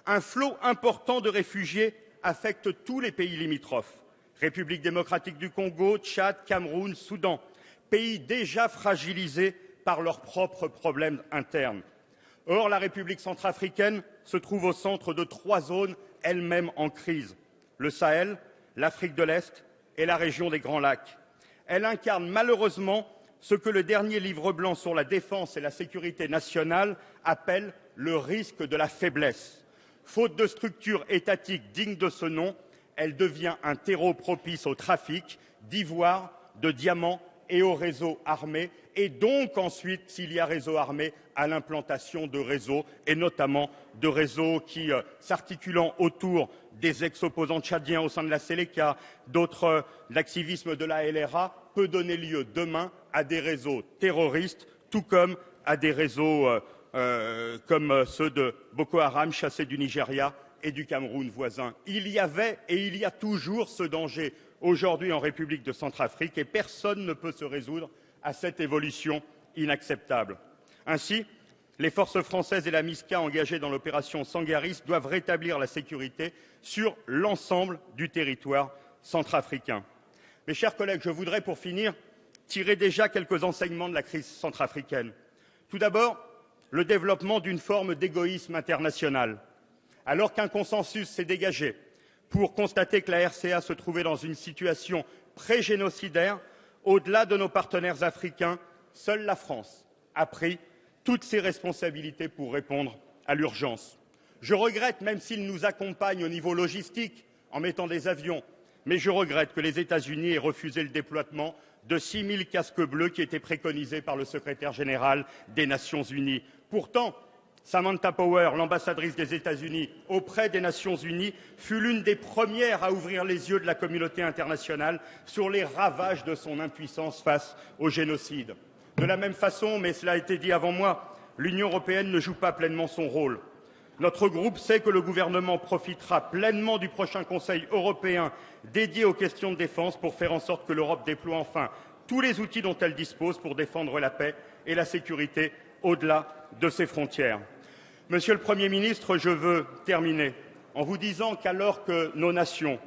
Un flot important de réfugiés affecte tous les pays limitrophes. République démocratique du Congo, Tchad, Cameroun, Soudan, pays déjà fragilisés par leurs propres problèmes internes. Or, la République centrafricaine se trouve au centre de 3 zones, elles-mêmes en crise. Le Sahel, l'Afrique de l'Est et la région des Grands Lacs. Elle incarne malheureusement ce que le dernier livre blanc sur la défense et la sécurité nationale appelle le risque de la faiblesse. Faute de structure étatique digne de ce nom, elle devient un terreau propice au trafic d'ivoire, de diamants et aux réseaux armés, et donc ensuite, s'il y a réseau armé, à l'implantation de réseaux, et notamment de réseaux qui, s'articulant autour des ex-opposants tchadiens au sein de la Séléka, d'autres, l'activisme de la LRA, peut donner lieu demain à des réseaux terroristes, tout comme à des réseaux comme ceux de Boko Haram, chassés du Nigeria et du Cameroun voisin. Il y avait et il y a toujours ce danger aujourd'hui en République de Centrafrique et personne ne peut se résoudre à cette évolution inacceptable. Ainsi, les forces françaises et la MISCA engagées dans l'opération Sangaris doivent rétablir la sécurité sur l'ensemble du territoire centrafricain. Mes chers collègues, je voudrais pour finir tirer déjà quelques enseignements de la crise centrafricaine. Tout d'abord, le développement d'une forme d'égoïsme international. Alors qu'un consensus s'est dégagé pour constater que la RCA se trouvait dans une situation pré-génocidaire, au-delà de nos partenaires africains, seule la France a pris toutes ses responsabilités pour répondre à l'urgence. Je regrette, même s'ils nous accompagnent au niveau logistique en mettant des avions, mais je regrette que les États-Unis aient refusé le déploiement de 6 000 casques bleus qui étaient préconisés par le secrétaire général des Nations unies. Pourtant, Samantha Power, l'ambassadrice des États-Unis auprès des Nations unies, fut l'une des premières à ouvrir les yeux de la communauté internationale sur les ravages de son impuissance face au génocide. De la même façon, mais cela a été dit avant moi, l'Union européenne ne joue pas pleinement son rôle. Notre groupe sait que le gouvernement profitera pleinement du prochain Conseil européen dédié aux questions de défense pour faire en sorte que l'Europe déploie enfin tous les outils dont elle dispose pour défendre la paix et la sécurité au-delà de ses frontières. Monsieur le Premier ministre, je veux terminer en vous disant qu'alors que nos nations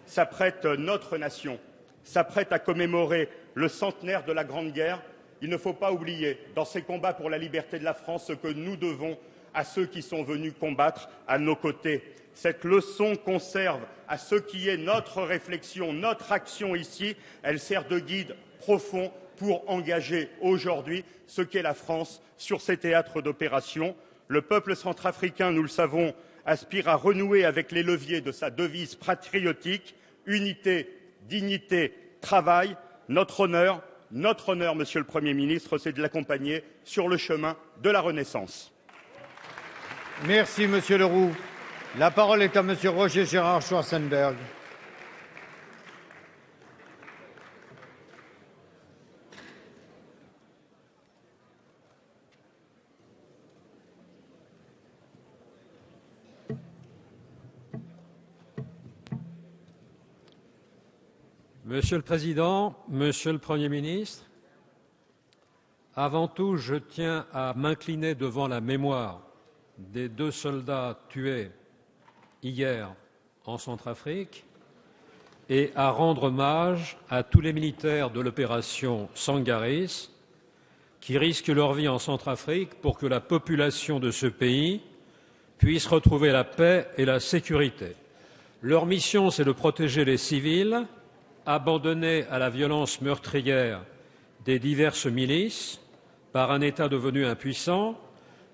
s'apprêtent, notre nation s'apprête à commémorer le centenaire de la Grande Guerre, il ne faut pas oublier, dans ces combats pour la liberté de la France, ce que nous devons à ceux qui sont venus combattre à nos côtés. Cette leçon conserve à ce qui est notre réflexion, notre action ici. Elle sert de guide profond pour engager aujourd'hui ce qu'est la France sur ces théâtres d'opération. Le peuple centrafricain, nous le savons, aspire à renouer avec les leviers de sa devise patriotique, unité, dignité, travail. Notre honneur, Monsieur le Premier ministre, c'est de l'accompagner sur le chemin de la Renaissance. Merci, Monsieur Leroux. La parole est à Monsieur Roger Gérard Schwarzenberg. Monsieur le Président, Monsieur le Premier ministre, avant tout, je tiens à m'incliner devant la mémoire des 2 soldats tués hier en Centrafrique et à rendre hommage à tous les militaires de l'opération Sangaris qui risquent leur vie en Centrafrique pour que la population de ce pays puisse retrouver la paix et la sécurité. Leur mission, c'est de protéger les civils, abandonnés à la violence meurtrière des diverses milices par un État devenu impuissant,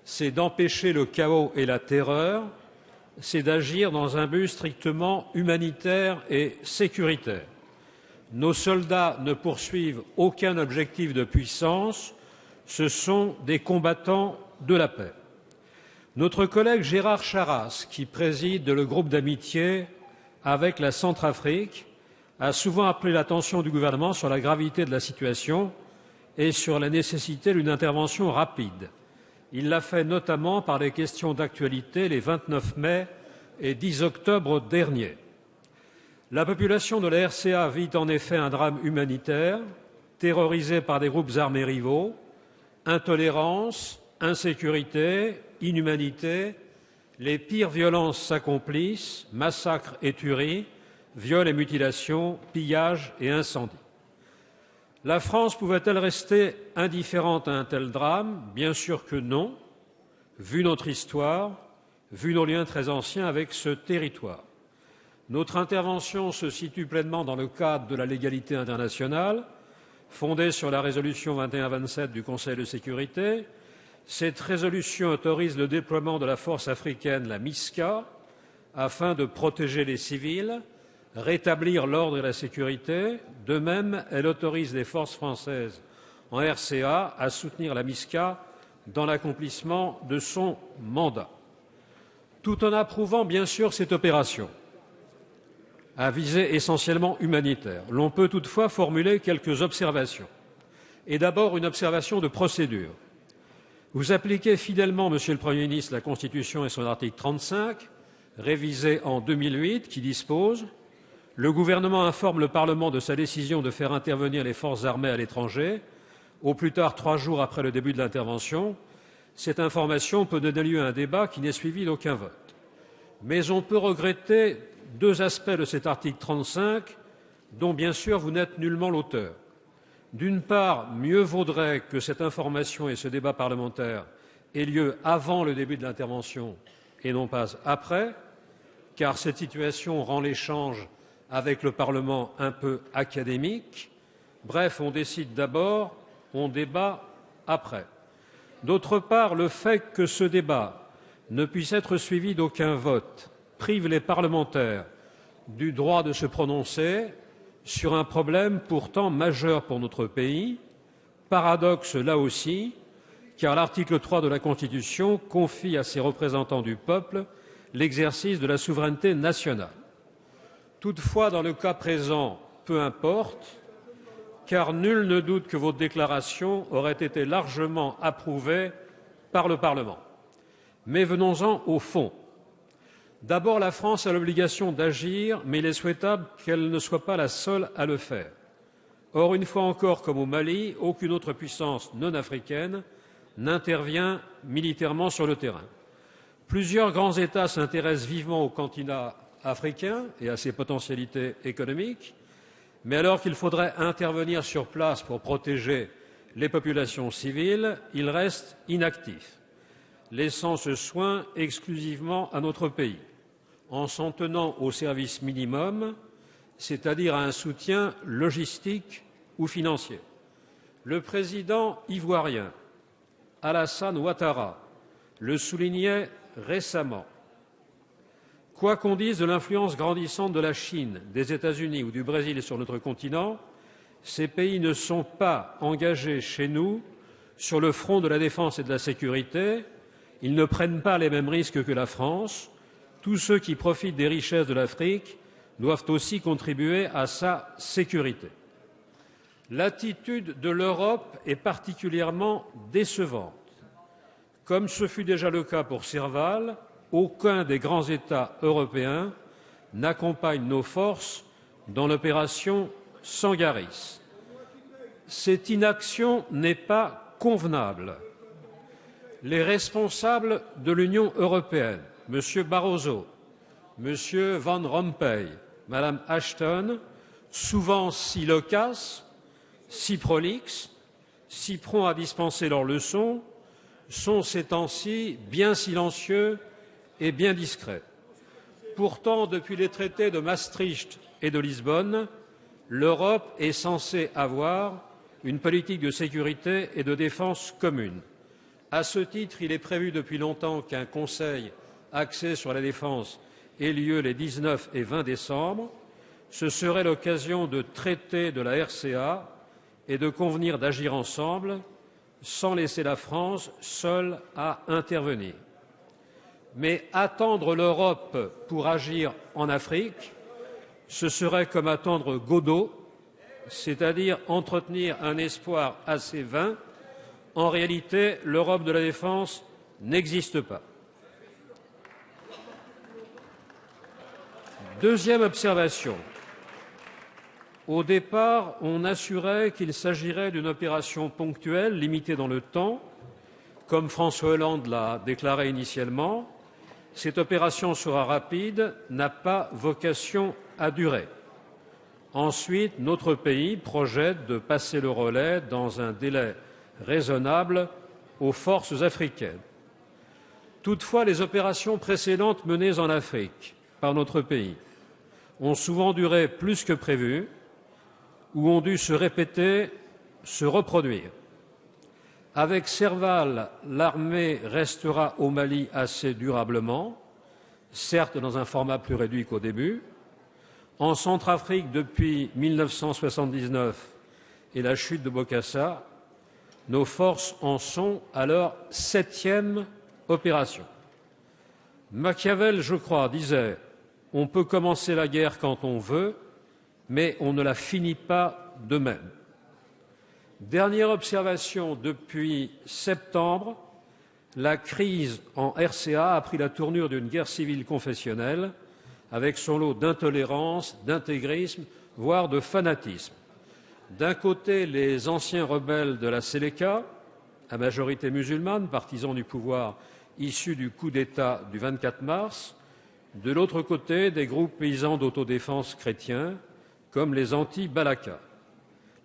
c'est d'empêcher le chaos et la terreur, c'est d'agir dans un but strictement humanitaire et sécuritaire. Nos soldats ne poursuivent aucun objectif de puissance, ce sont des combattants de la paix. Notre collègue Gérard Charras, qui préside le groupe d'amitié avec la Centrafrique, a souvent appelé l'attention du gouvernement sur la gravité de la situation et sur la nécessité d'une intervention rapide. Il l'a fait notamment par les questions d'actualité les 29 mai et 10 octobre derniers. La population de la RCA vit en effet un drame humanitaire, terrorisée par des groupes armés rivaux, intolérance, insécurité, inhumanité, les pires violences s'accomplissent, massacres et tueries, viols et mutilations, pillages et incendies. La France pouvait-elle rester indifférente à un tel drame? Bien sûr que non, vu notre histoire, vu nos liens très anciens avec ce territoire. Notre intervention se situe pleinement dans le cadre de la légalité internationale, fondée sur la résolution 2127 du Conseil de sécurité. Cette résolution autorise le déploiement de la force africaine, la MISCA, afin de protéger les civils, rétablir l'ordre et la sécurité. De même, elle autorise les forces françaises en RCA à soutenir la MISCA dans l'accomplissement de son mandat. Tout en approuvant bien sûr cette opération, à visée essentiellement humanitaire, l'on peut toutefois formuler quelques observations. Et d'abord une observation de procédure. Vous appliquez fidèlement, Monsieur le Premier ministre, la Constitution et son article 35, révisé en 2008, qui dispose « Le gouvernement informe le Parlement de sa décision de faire intervenir les forces armées à l'étranger, au plus tard 3 jours après le début de l'intervention. Cette information peut donner lieu à un débat qui n'est suivi d'aucun vote. » Mais on peut regretter 2 aspects de cet article 35, dont bien sûr vous n'êtes nullement l'auteur. D'une part, mieux vaudrait que cette information et ce débat parlementaire aient lieu avant le début de l'intervention et non pas après, car cette situation rend l'échange avec le Parlement un peu académique. Bref, on décide d'abord, on débat après. D'autre part, le fait que ce débat ne puisse être suivi d'aucun vote prive les parlementaires du droit de se prononcer sur un problème pourtant majeur pour notre pays. Paradoxe là aussi, car l'article 3 de la Constitution confie à ses représentants du peuple l'exercice de la souveraineté nationale. Toutefois, dans le cas présent, peu importe, car nul ne doute que votre déclaration aurait été largement approuvée par le Parlement. Mais venons-en au fond. D'abord, la France a l'obligation d'agir, mais il est souhaitable qu'elle ne soit pas la seule à le faire. Or, une fois encore, comme au Mali, aucune autre puissance non africaine n'intervient militairement sur le terrain. Plusieurs grands États s'intéressent vivement au continent africain et à ses potentialités économiques, mais alors qu'il faudrait intervenir sur place pour protéger les populations civiles, ils restent inactifs, laissant ce soin exclusivement à notre pays, en s'en tenant au service minimum, c'est-à-dire à un soutien logistique ou financier. Le président ivoirien Alassane Ouattara le soulignait récemment. Quoi qu'on dise de l'influence grandissante de la Chine, des États-Unis ou du Brésil sur notre continent, ces pays ne sont pas engagés chez nous sur le front de la défense et de la sécurité. Ils ne prennent pas les mêmes risques que la France. Tous ceux qui profitent des richesses de l'Afrique doivent aussi contribuer à sa sécurité. L'attitude de l'Europe est particulièrement décevante. Comme ce fut déjà le cas pour Serval, aucun des grands États européens n'accompagne nos forces dans l'opération Sangaris. Cette inaction n'est pas convenable. Les responsables de l'Union européenne, M. Barroso, M. Van Rompuy, Mme Ashton, souvent si loquaces, si prolixes, si prompts à dispenser leurs leçons, sont ces temps-ci bien silencieux et bien discrets. Pourtant, depuis les traités de Maastricht et de Lisbonne, l'Europe est censée avoir une politique de sécurité et de défense commune. À ce titre, il est prévu depuis longtemps qu'un Conseil axé sur la défense ait lieu les 19 et 20 décembre. Ce serait l'occasion de traiter de la RCA et de convenir d'agir ensemble sans laisser la France seule à intervenir. Mais attendre l'Europe pour agir en Afrique, ce serait comme attendre Godot, c'est-à-dire entretenir un espoir assez vain. En réalité, l'Europe de la défense n'existe pas. Deuxième observation. Au départ, on assurait qu'il s'agirait d'une opération ponctuelle, limitée dans le temps, comme François Hollande l'a déclaré initialement. Cette opération sera rapide, n'a pas vocation à durer. Ensuite, notre pays projette de passer le relais dans un délai raisonnable aux forces africaines. Toutefois, les opérations précédentes menées en Afrique par notre pays ont souvent duré plus que prévu ou ont dû se répéter, se reproduire. Avec Serval, l'armée restera au Mali assez durablement, certes dans un format plus réduit qu'au début. En Centrafrique, depuis 1979 et la chute de Bokassa, nos forces en sont à leur 7e opération. Machiavel, je crois, disait « On peut commencer la guerre quand on veut, mais on ne la finit pas de même ». Dernière observation, depuis septembre, la crise en RCA a pris la tournure d'une guerre civile confessionnelle, avec son lot d'intolérance, d'intégrisme, voire de fanatisme. D'un côté, les anciens rebelles de la Séléka, à majorité musulmane, partisans du pouvoir issus du coup d'État du 24 mars. De l'autre côté, des groupes paysans d'autodéfense chrétiens, comme les anti-Balaka.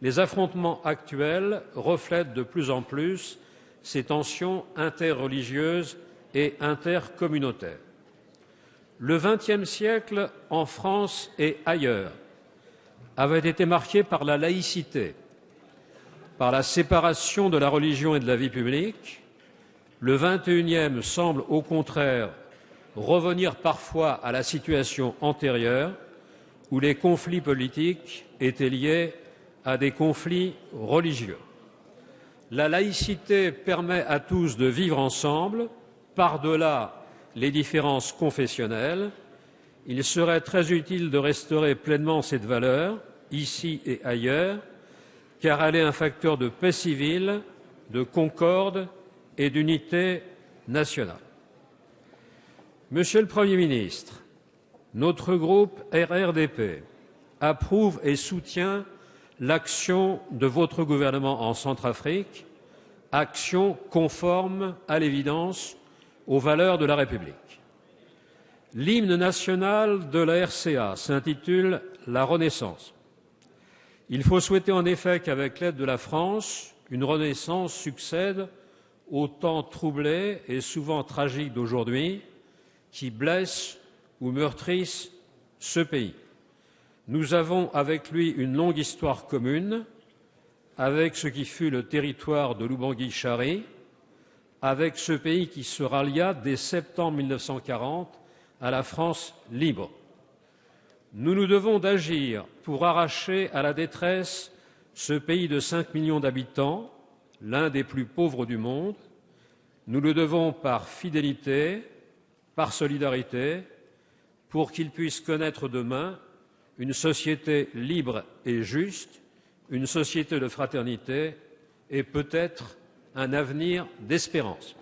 Les affrontements actuels reflètent de plus en plus ces tensions interreligieuses et intercommunautaires. Le XXe siècle, en France et ailleurs, avait été marqué par la laïcité, par la séparation de la religion et de la vie publique. Le XXIe semble au contraire revenir parfois à la situation antérieure où les conflits politiques étaient liés à des conflits religieux. La laïcité permet à tous de vivre ensemble, par-delà les différences confessionnelles. Il serait très utile de restaurer pleinement cette valeur, ici et ailleurs, car elle est un facteur de paix civile, de concorde et d'unité nationale. Monsieur le Premier ministre, notre groupe RRDP approuve et soutient l'action de votre gouvernement en Centrafrique, action conforme, à l'évidence, aux valeurs de la République. L'hymne national de la RCA s'intitule « La Renaissance ». Il faut souhaiter en effet qu'avec l'aide de la France, une renaissance succède aux temps troublés et souvent tragiques d'aujourd'hui qui blessent ou meurtrissent ce pays. Nous avons avec lui une longue histoire commune, avec ce qui fut le territoire de l'Oubangui-Chari, avec ce pays qui se rallia dès septembre 1940 à la France libre. Nous nous devons d'agir pour arracher à la détresse ce pays de 5 millions d'habitants, l'un des plus pauvres du monde. Nous le devons par fidélité, par solidarité, pour qu'il puisse connaître demain une société libre et juste, une société de fraternité et peut-être un avenir d'espérance.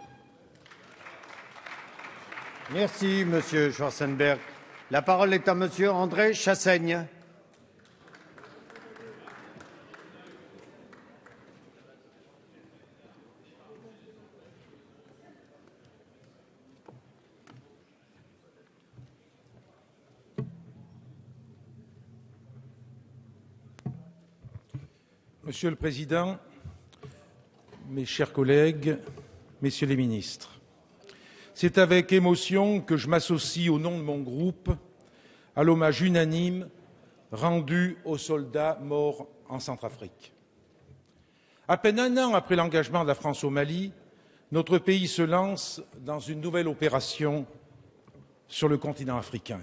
Merci, Monsieur Schwarzenberg. La parole est à Monsieur André Chassaigne. Monsieur le Président, mes chers collègues, messieurs les ministres, c'est avec émotion que je m'associe au nom de mon groupe à l'hommage unanime rendu aux soldats morts en Centrafrique. À peine un an après l'engagement de la France au Mali, notre pays se lance dans une nouvelle opération sur le continent africain.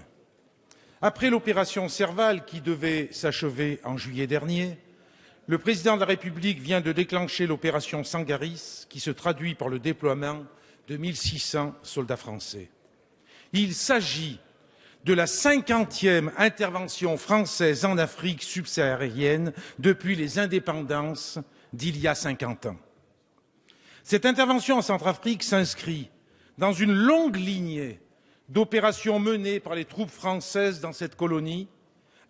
Après l'opération Serval qui devait s'achever en juillet dernier, le président de la République vient de déclencher l'opération Sangaris qui se traduit par le déploiement de 1600 soldats français. Il s'agit de la 50e intervention française en Afrique subsaharienne depuis les indépendances d'il y a 50 ans. Cette intervention en Centrafrique s'inscrit dans une longue lignée d'opérations menées par les troupes françaises dans cette colonie,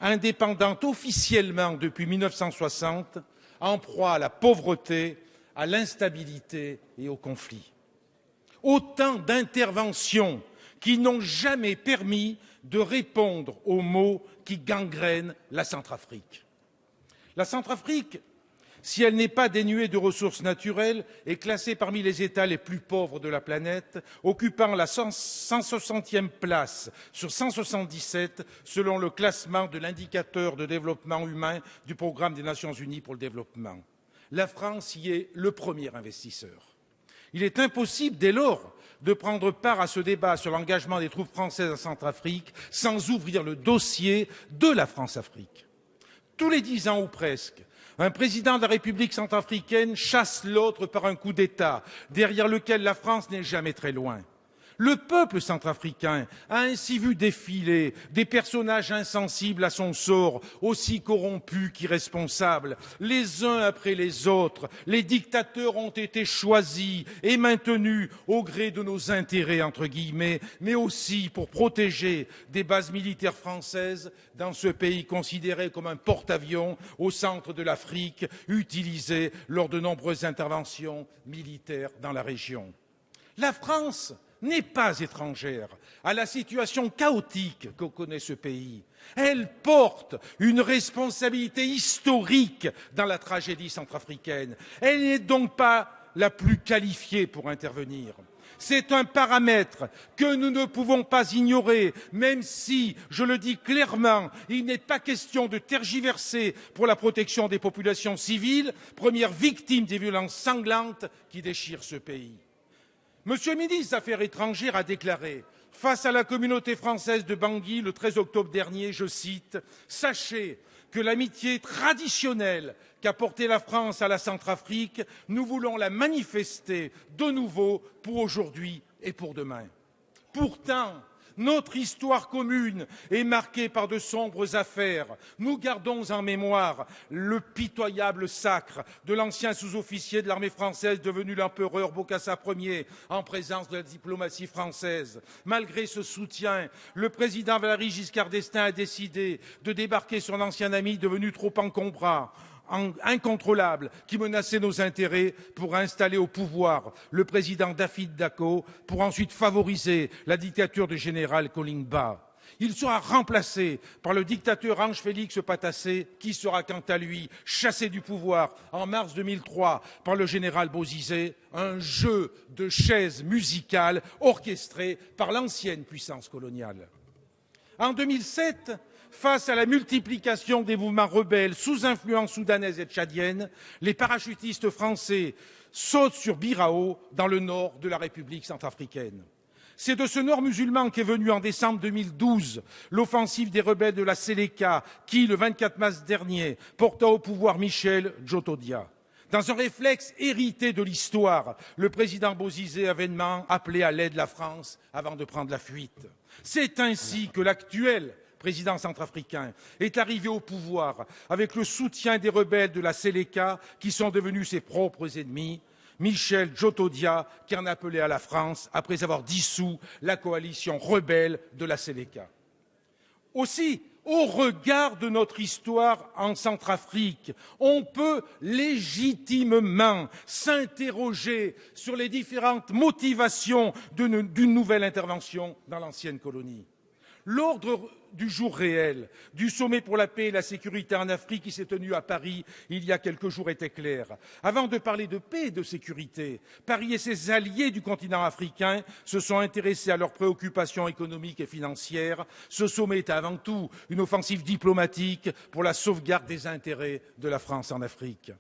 indépendante officiellement depuis 1960, en proie à la pauvreté, à l'instabilité et au conflit. Autant d'interventions qui n'ont jamais permis de répondre aux maux qui gangrènent la Centrafrique. La Centrafrique, si elle n'est pas dénuée de ressources naturelles, est classée parmi les États les plus pauvres de la planète, occupant la 160e place sur 177 selon le classement de l'indicateur de développement humain du Programme des Nations Unies pour le développement. La France y est le premier investisseur. Il est impossible, dès lors, de prendre part à ce débat sur l'engagement des troupes françaises en Centrafrique sans ouvrir le dossier de la France-Afrique. Tous les 10 ans ou presque, un président de la République centrafricaine chasse l'autre par un coup d'État, derrière lequel la France n'est jamais très loin. Le peuple centrafricain a ainsi vu défiler des personnages insensibles à son sort, aussi corrompus qu'irresponsables. Les uns après les autres, les dictateurs ont été choisis et maintenus au gré de nos intérêts, entre guillemets, mais aussi pour protéger des bases militaires françaises dans ce pays considéré comme un porte-avions au centre de l'Afrique, utilisé lors de nombreuses interventions militaires dans la région. La France n'est pas étrangère à la situation chaotique que connaît ce pays. Elle porte une responsabilité historique dans la tragédie centrafricaine. Elle n'est donc pas la plus qualifiée pour intervenir. C'est un paramètre que nous ne pouvons pas ignorer, même si, je le dis clairement, il n'est pas question de tergiverser pour la protection des populations civiles, premières victimes des violences sanglantes qui déchirent ce pays. Monsieur le ministre des Affaires étrangères a déclaré face à la communauté française de Bangui le 13 octobre dernier, je cite, « Sachez que l'amitié traditionnelle qu'a portée la France à la Centrafrique, nous voulons la manifester de nouveau pour aujourd'hui et pour demain. » Pourtant, notre histoire commune est marquée par de sombres affaires. Nous gardons en mémoire le pitoyable sacre de l'ancien sous-officier de l'armée française devenu l'empereur Bokassa Ier en présence de la diplomatie française. Malgré ce soutien, le président Valéry Giscard d'Estaing a décidé de débarquer son ancien ami devenu trop encombrant, incontrôlable, qui menaçait nos intérêts pour installer au pouvoir le président David Dacko pour ensuite favoriser la dictature du général Kolimba. Il sera remplacé par le dictateur Ange Félix Patassé, qui sera quant à lui chassé du pouvoir en mars 2003 par le général Bozizé, un jeu de chaises musicales orchestré par l'ancienne puissance coloniale. En 2007, face à la multiplication des mouvements rebelles sous influence soudanaise et tchadienne, les parachutistes français sautent sur Birao, dans le nord de la République centrafricaine. C'est de ce nord musulman qu'est venue en décembre 2012 l'offensive des rebelles de la Séléka qui, le 24 mars dernier, porta au pouvoir Michel Djotodia. Dans un réflexe hérité de l'histoire, le président Bozizé a vainement appelé à l'aide la France avant de prendre la fuite. C'est ainsi que l'actuel président centrafricain, est arrivé au pouvoir avec le soutien des rebelles de la Séléka qui sont devenus ses propres ennemis, Michel Djotodia qui en appelait à la France après avoir dissous la coalition rebelle de la Séléka. Aussi, au regard de notre histoire en Centrafrique, on peut légitimement s'interroger sur les différentes motivations d'une nouvelle intervention dans l'ancienne colonie. L'ordre du jour réel du sommet pour la paix et la sécurité en Afrique qui s'est tenu à Paris il y a quelques jours était clair. Avant de parler de paix et de sécurité, Paris et ses alliés du continent africain se sont intéressés à leurs préoccupations économiques et financières. Ce sommet est avant tout une offensive diplomatique pour la sauvegarde des intérêts de la France en Afrique.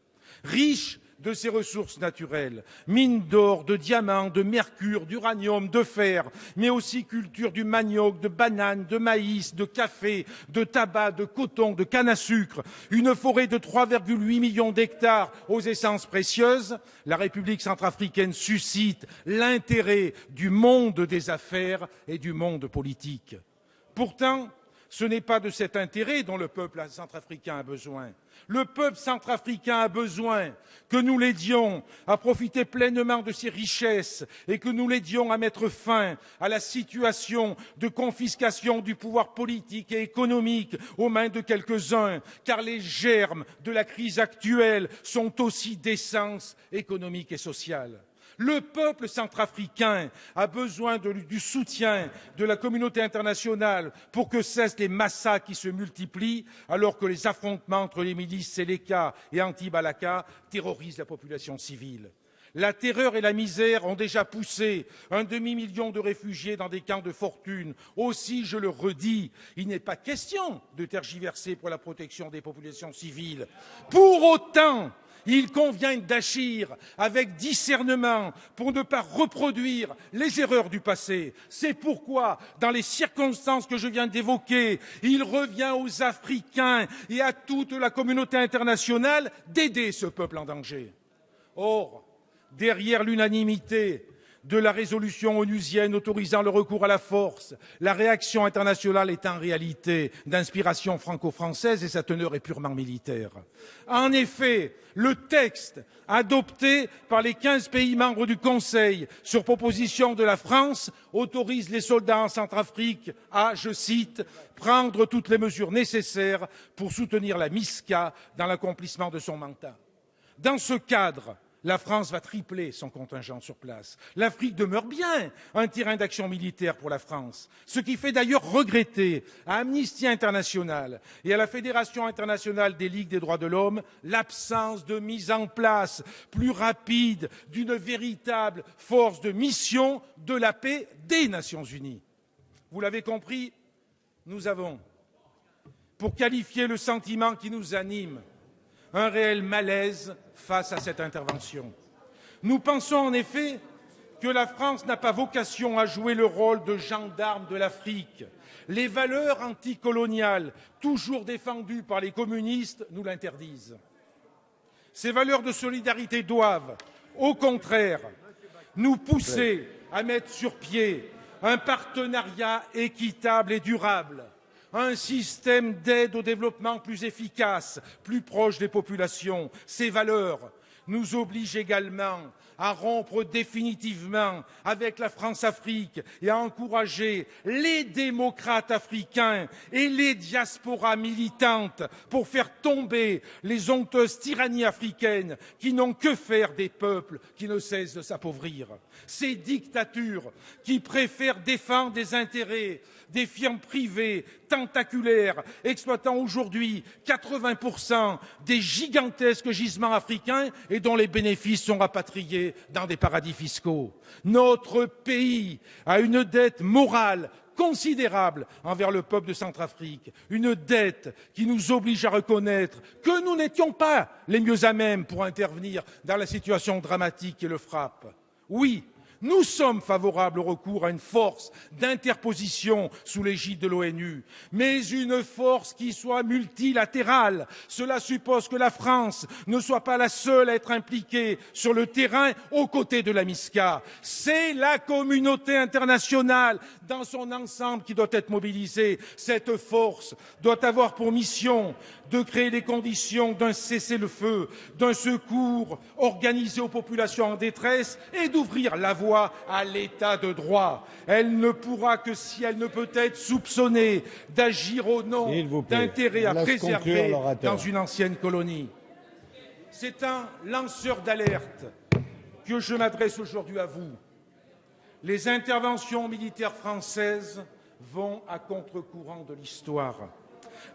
Riche de ses ressources naturelles, mines d'or, de diamants, de mercure, d'uranium, de fer, mais aussi culture du manioc, de bananes, de maïs, de café, de tabac, de coton, de canne à sucre, une forêt de 3,8 millions d'hectares aux essences précieuses, la République centrafricaine suscite l'intérêt du monde des affaires et du monde politique. Pourtant, ce n'est pas de cet intérêt dont le peuple centrafricain a besoin. Le peuple centrafricain a besoin que nous l'aidions à profiter pleinement de ses richesses et que nous l'aidions à mettre fin à la situation de confiscation du pouvoir politique et économique aux mains de quelques-uns, car les germes de la crise actuelle sont aussi d'essence économique et sociale. Le peuple centrafricain a besoin du soutien de la communauté internationale pour que cessent les massacres qui se multiplient alors que les affrontements entre les milices Séléka et Anti-Balaka terrorisent la population civile. La terreur et la misère ont déjà poussé un demi-million de réfugiés dans des camps de fortune. Aussi, je le redis, il n'est pas question de tergiverser pour la protection des populations civiles. Pour autant, il convient d'agir avec discernement pour ne pas reproduire les erreurs du passé. C'est pourquoi, dans les circonstances que je viens d'évoquer, il revient aux Africains et à toute la communauté internationale d'aider ce peuple en danger. Or, derrière l'unanimité de la résolution onusienne autorisant le recours à la force, la réaction internationale est en réalité d'inspiration franco-française et sa teneur est purement militaire. En effet, le texte adopté par les 15 pays membres du Conseil sur proposition de la France autorise les soldats en Centrafrique à, je cite, prendre toutes les mesures nécessaires pour soutenir la MISCA dans l'accomplissement de son mandat. Dans ce cadre, la France va tripler son contingent sur place. L'Afrique demeure bien un terrain d'action militaire pour la France, ce qui fait d'ailleurs regretter à Amnesty International et à la Fédération internationale des ligues des droits de l'homme l'absence de mise en place plus rapide d'une véritable force de mission de la paix des Nations unies. Vous l'avez compris, nous avons, pour qualifier le sentiment qui nous anime, un réel malaise face à cette intervention. Nous pensons en effet que la France n'a pas vocation à jouer le rôle de gendarme de l'Afrique. Les valeurs anticoloniales, toujours défendues par les communistes, nous l'interdisent. Ces valeurs de solidarité doivent, au contraire, nous pousser à mettre sur pied un partenariat équitable et durable, un système d'aide au développement plus efficace, plus proche des populations. Ces valeurs nous obligent également à rompre définitivement avec la France-Afrique et à encourager les démocrates africains et les diasporas militantes pour faire tomber les honteuses tyrannies africaines qui n'ont que faire des peuples qui ne cessent de s'appauvrir. Ces dictatures qui préfèrent défendre des intérêts des firmes privées tentaculaires exploitant aujourd'hui 80% des gigantesques gisements africains et dont les bénéfices sont rapatriés dans des paradis fiscaux. Notre pays a une dette morale considérable envers le peuple de Centrafrique, une dette qui nous oblige à reconnaître que nous n'étions pas les mieux à même pour intervenir dans la situation dramatique qui le frappe. Oui, nous sommes favorables au recours à une force d'interposition sous l'égide de l'ONU, mais une force qui soit multilatérale. Cela suppose que la France ne soit pas la seule à être impliquée sur le terrain aux côtés de la MISCA. C'est la communauté internationale dans son ensemble qui doit être mobilisée. Cette force doit avoir pour mission de créer les conditions d'un cessez-le-feu, d'un secours organisé aux populations en détresse et d'ouvrir la voie à l'état de droit. Elle ne pourra que si elle ne peut être soupçonnée d'agir au nom d'intérêts à préserver dans une ancienne colonie. C'est un lanceur d'alerte que je m'adresse aujourd'hui à vous. Les interventions militaires françaises vont à contre-courant de l'histoire.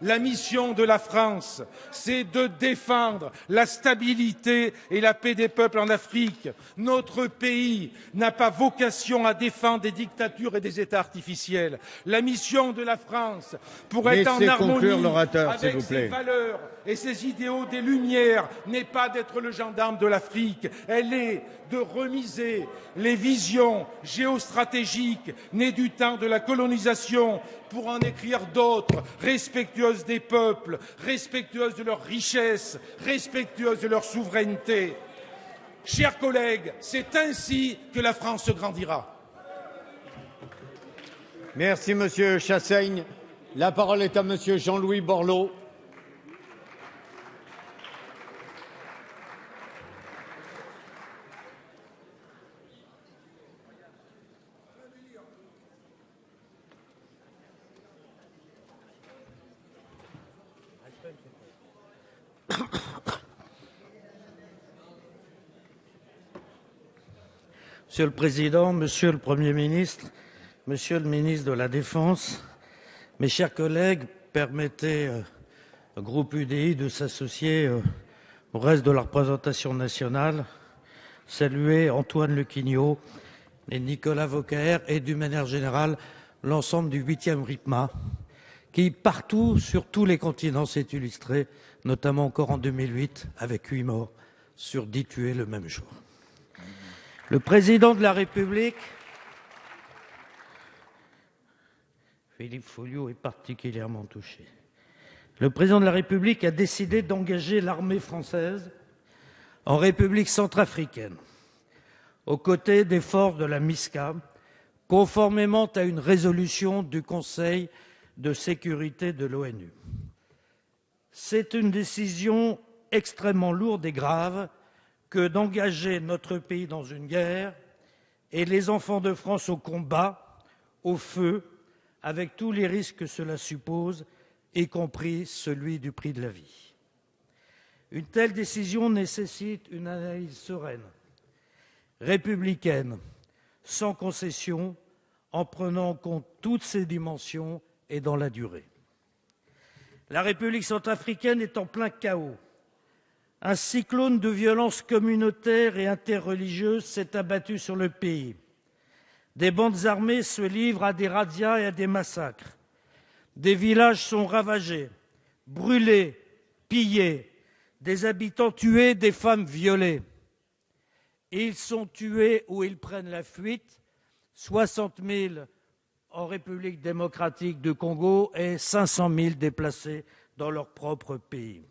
La mission de la France, c'est de défendre la stabilité et la paix des peuples en Afrique. Notre pays n'a pas vocation à défendre des dictatures et des États artificiels. La mission de la France, pour être en harmonie avec ses valeurs et ses idéaux des Lumières, n'est pas d'être le gendarme de l'Afrique. Elle est de remiser les visions géostratégiques nées du temps de la colonisation pour en écrire d'autres, respectueuses des peuples, respectueuses de leurs richesses, respectueuses de leur souveraineté. Chers collègues, c'est ainsi que la France grandira. Merci, Monsieur Chassaigne. La parole est à Monsieur Jean-Louis Borloo. Monsieur le Président, Monsieur le Premier ministre, Monsieur le ministre de la Défense, mes chers collègues, permettez au groupe UDI de s'associer au reste de la représentation nationale, saluer Antoine Lequignot et Nicolas Vauquer et d'une manière générale l'ensemble du 8e RIPMA qui partout, sur tous les continents, s'est illustré, notamment encore en 2008 avec 8 morts sur 10 tués le même jour. Le président de la République, Philippe Folliot, est particulièrement touché. Le président de la République a décidé d'engager l'armée française en République centrafricaine, aux côtés des forces de la MISCA, conformément à une résolution du Conseil de sécurité de l'ONU. C'est une décision extrêmement lourde et grave que d'engager notre pays dans une guerre et les enfants de France au combat, au feu, avec tous les risques que cela suppose, y compris celui du prix de la vie. Une telle décision nécessite une analyse sereine, républicaine, sans concession, en prenant en compte toutes ces dimensions et dans la durée. La République centrafricaine est en plein chaos. Un cyclone de violence communautaire et interreligieuse s'est abattu sur le pays. Des bandes armées se livrent à des razzias et à des massacres. Des villages sont ravagés, brûlés, pillés, des habitants tués, des femmes violées. Ils sont tués ou ils prennent la fuite, 60 000 en République démocratique du Congo et 500 000 déplacés dans leur propre pays.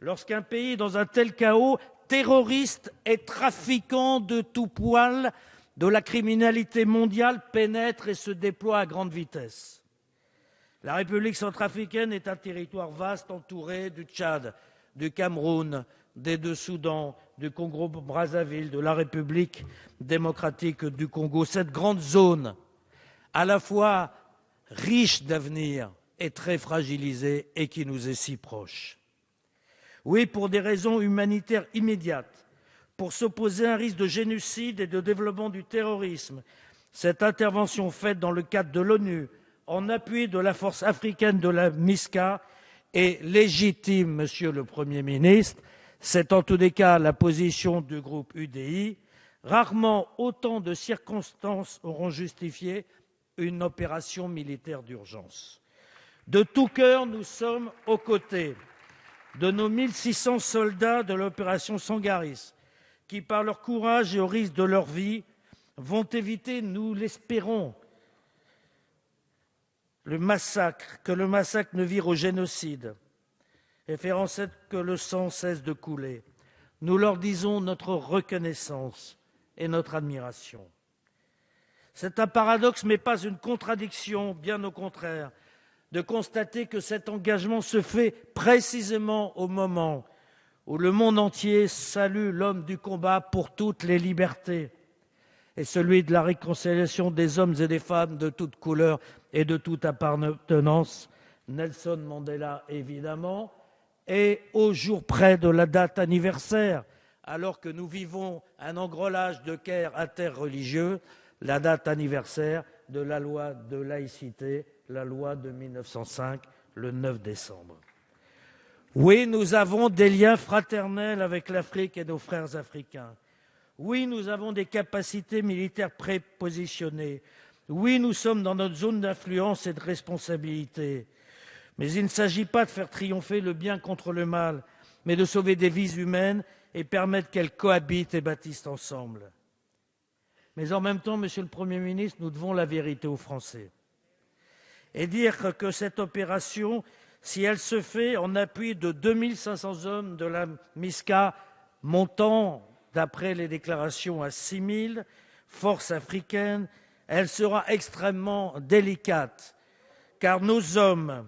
Lorsqu'un pays, dans un tel chaos, terroriste et trafiquant de tout poil de la criminalité mondiale, pénètre et se déploie à grande vitesse. La République centrafricaine est un territoire vaste entouré du Tchad, du Cameroun, des deux Soudans, du Congo-Brazzaville, de la République démocratique du Congo. Cette grande zone, à la fois riche d'avenir et très fragilisée, et qui nous est si proche. Oui, pour des raisons humanitaires immédiates, pour s'opposer à un risque de génocide et de développement du terrorisme, cette intervention faite dans le cadre de l'ONU, en appui de la force africaine de la MISCA, est légitime, Monsieur le Premier ministre. C'est en tous les cas la position du groupe UDI. Rarement autant de circonstances auront justifié une opération militaire d'urgence. De tout cœur, nous sommes aux côtés de nos 1600 soldats de l'opération Sangaris, qui, par leur courage et au risque de leur vie, vont éviter, nous l'espérons, que le massacre ne vire au génocide et faire en sorte que le sang cesse de couler. Nous leur disons notre reconnaissance et notre admiration. C'est un paradoxe, mais pas une contradiction, bien au contraire, de constater que cet engagement se fait précisément au moment où le monde entier salue l'homme du combat pour toutes les libertés et celui de la réconciliation des hommes et des femmes de toutes couleurs et de toute appartenance, Nelson Mandela évidemment, et au jour près de la date anniversaire, alors que nous vivons un engrenage de guerre interreligieux, la date anniversaire de la loi de laïcité, la loi de 1905, le 9 décembre. Oui, nous avons des liens fraternels avec l'Afrique et nos frères africains. Oui, nous avons des capacités militaires prépositionnées. Oui, nous sommes dans notre zone d'influence et de responsabilité. Mais il ne s'agit pas de faire triompher le bien contre le mal, mais de sauver des vies humaines et permettre qu'elles cohabitent et bâtissent ensemble. Mais en même temps, Monsieur le Premier ministre, nous devons la vérité aux Français. Et dire que cette opération, si elle se fait en appui de 2500 hommes de la MISCA, montant, d'après les déclarations, à 6000 forces africaines, elle sera extrêmement délicate, car nos hommes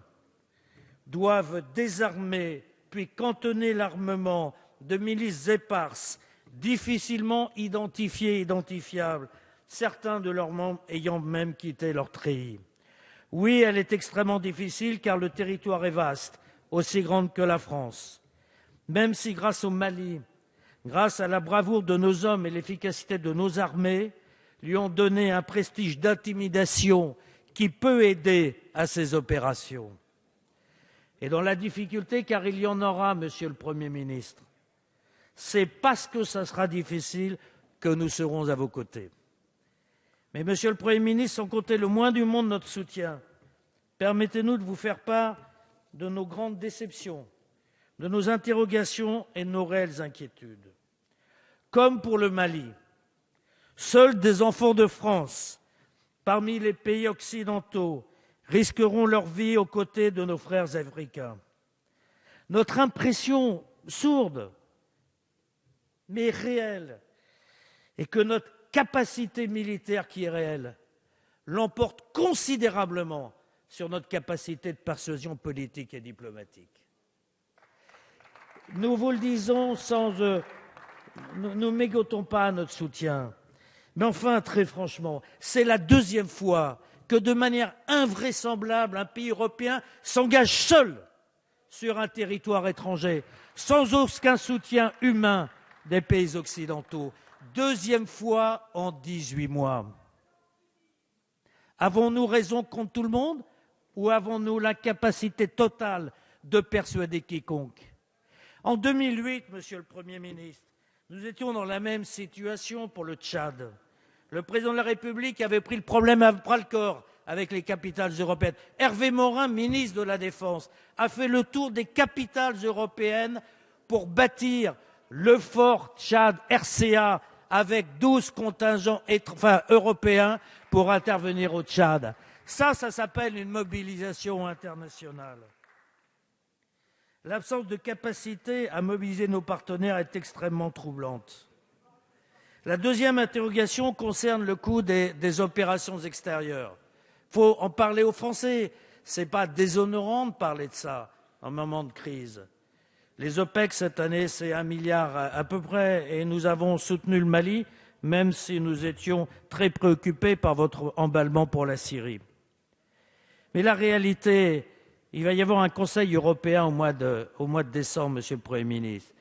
doivent désarmer puis cantonner l'armement de milices éparses, difficilement identifiées et identifiables, certains de leurs membres ayant même quitté leur treillis. Oui, elle est extrêmement difficile car le territoire est vaste, aussi grand que la France. Même si grâce au Mali, grâce à la bravoure de nos hommes et l'efficacité de nos armées, lui ont donné un prestige d'intimidation qui peut aider à ces opérations. Et dans la difficulté, car il y en aura, Monsieur le Premier ministre, c'est parce que ça sera difficile que nous serons à vos côtés. Mais Monsieur le Premier ministre, sans compter le moins du monde notre soutien, permettez-nous de vous faire part de nos grandes déceptions, de nos interrogations et de nos réelles inquiétudes. Comme pour le Mali, seuls des enfants de France, parmi les pays occidentaux, risqueront leur vie aux côtés de nos frères africains. Notre impression sourde, mais réelle, est que notre capacité militaire, qui est réelle, l'emporte considérablement sur notre capacité de persuasion politique et diplomatique. Nous vous le disons sans... nous ne mégotons pas notre soutien. Mais enfin, très franchement, c'est la deuxième fois que de manière invraisemblable, un pays européen s'engage seul sur un territoire étranger, sans aucun soutien humain des pays occidentaux. Deuxième fois en 18 mois. Avons-nous raison contre tout le monde ou avons-nous l'incapacité totale de persuader quiconque? En 2008, Monsieur le Premier ministre, nous étions dans la même situation pour le Tchad. Le président de la République avait pris le problème à bras-le-corps avec les capitales européennes. Hervé Morin, ministre de la Défense, a fait le tour des capitales européennes pour bâtir le fort Tchad RCA avec 12 contingents européens pour intervenir au Tchad. Ça s'appelle une mobilisation internationale. L'absence de capacité à mobiliser nos partenaires est extrêmement troublante. La deuxième interrogation concerne le coût des opérations extérieures. Il faut en parler aux Français. Ce n'est pas déshonorant de parler de ça en moment de crise. Les OPEX cette année, c'est 1 milliard à peu près, et nous avons soutenu le Mali, même si nous étions très préoccupés par votre emballement pour la Syrie. Mais la réalité, il va y avoir un Conseil européen au mois de décembre, Monsieur le Premier ministre.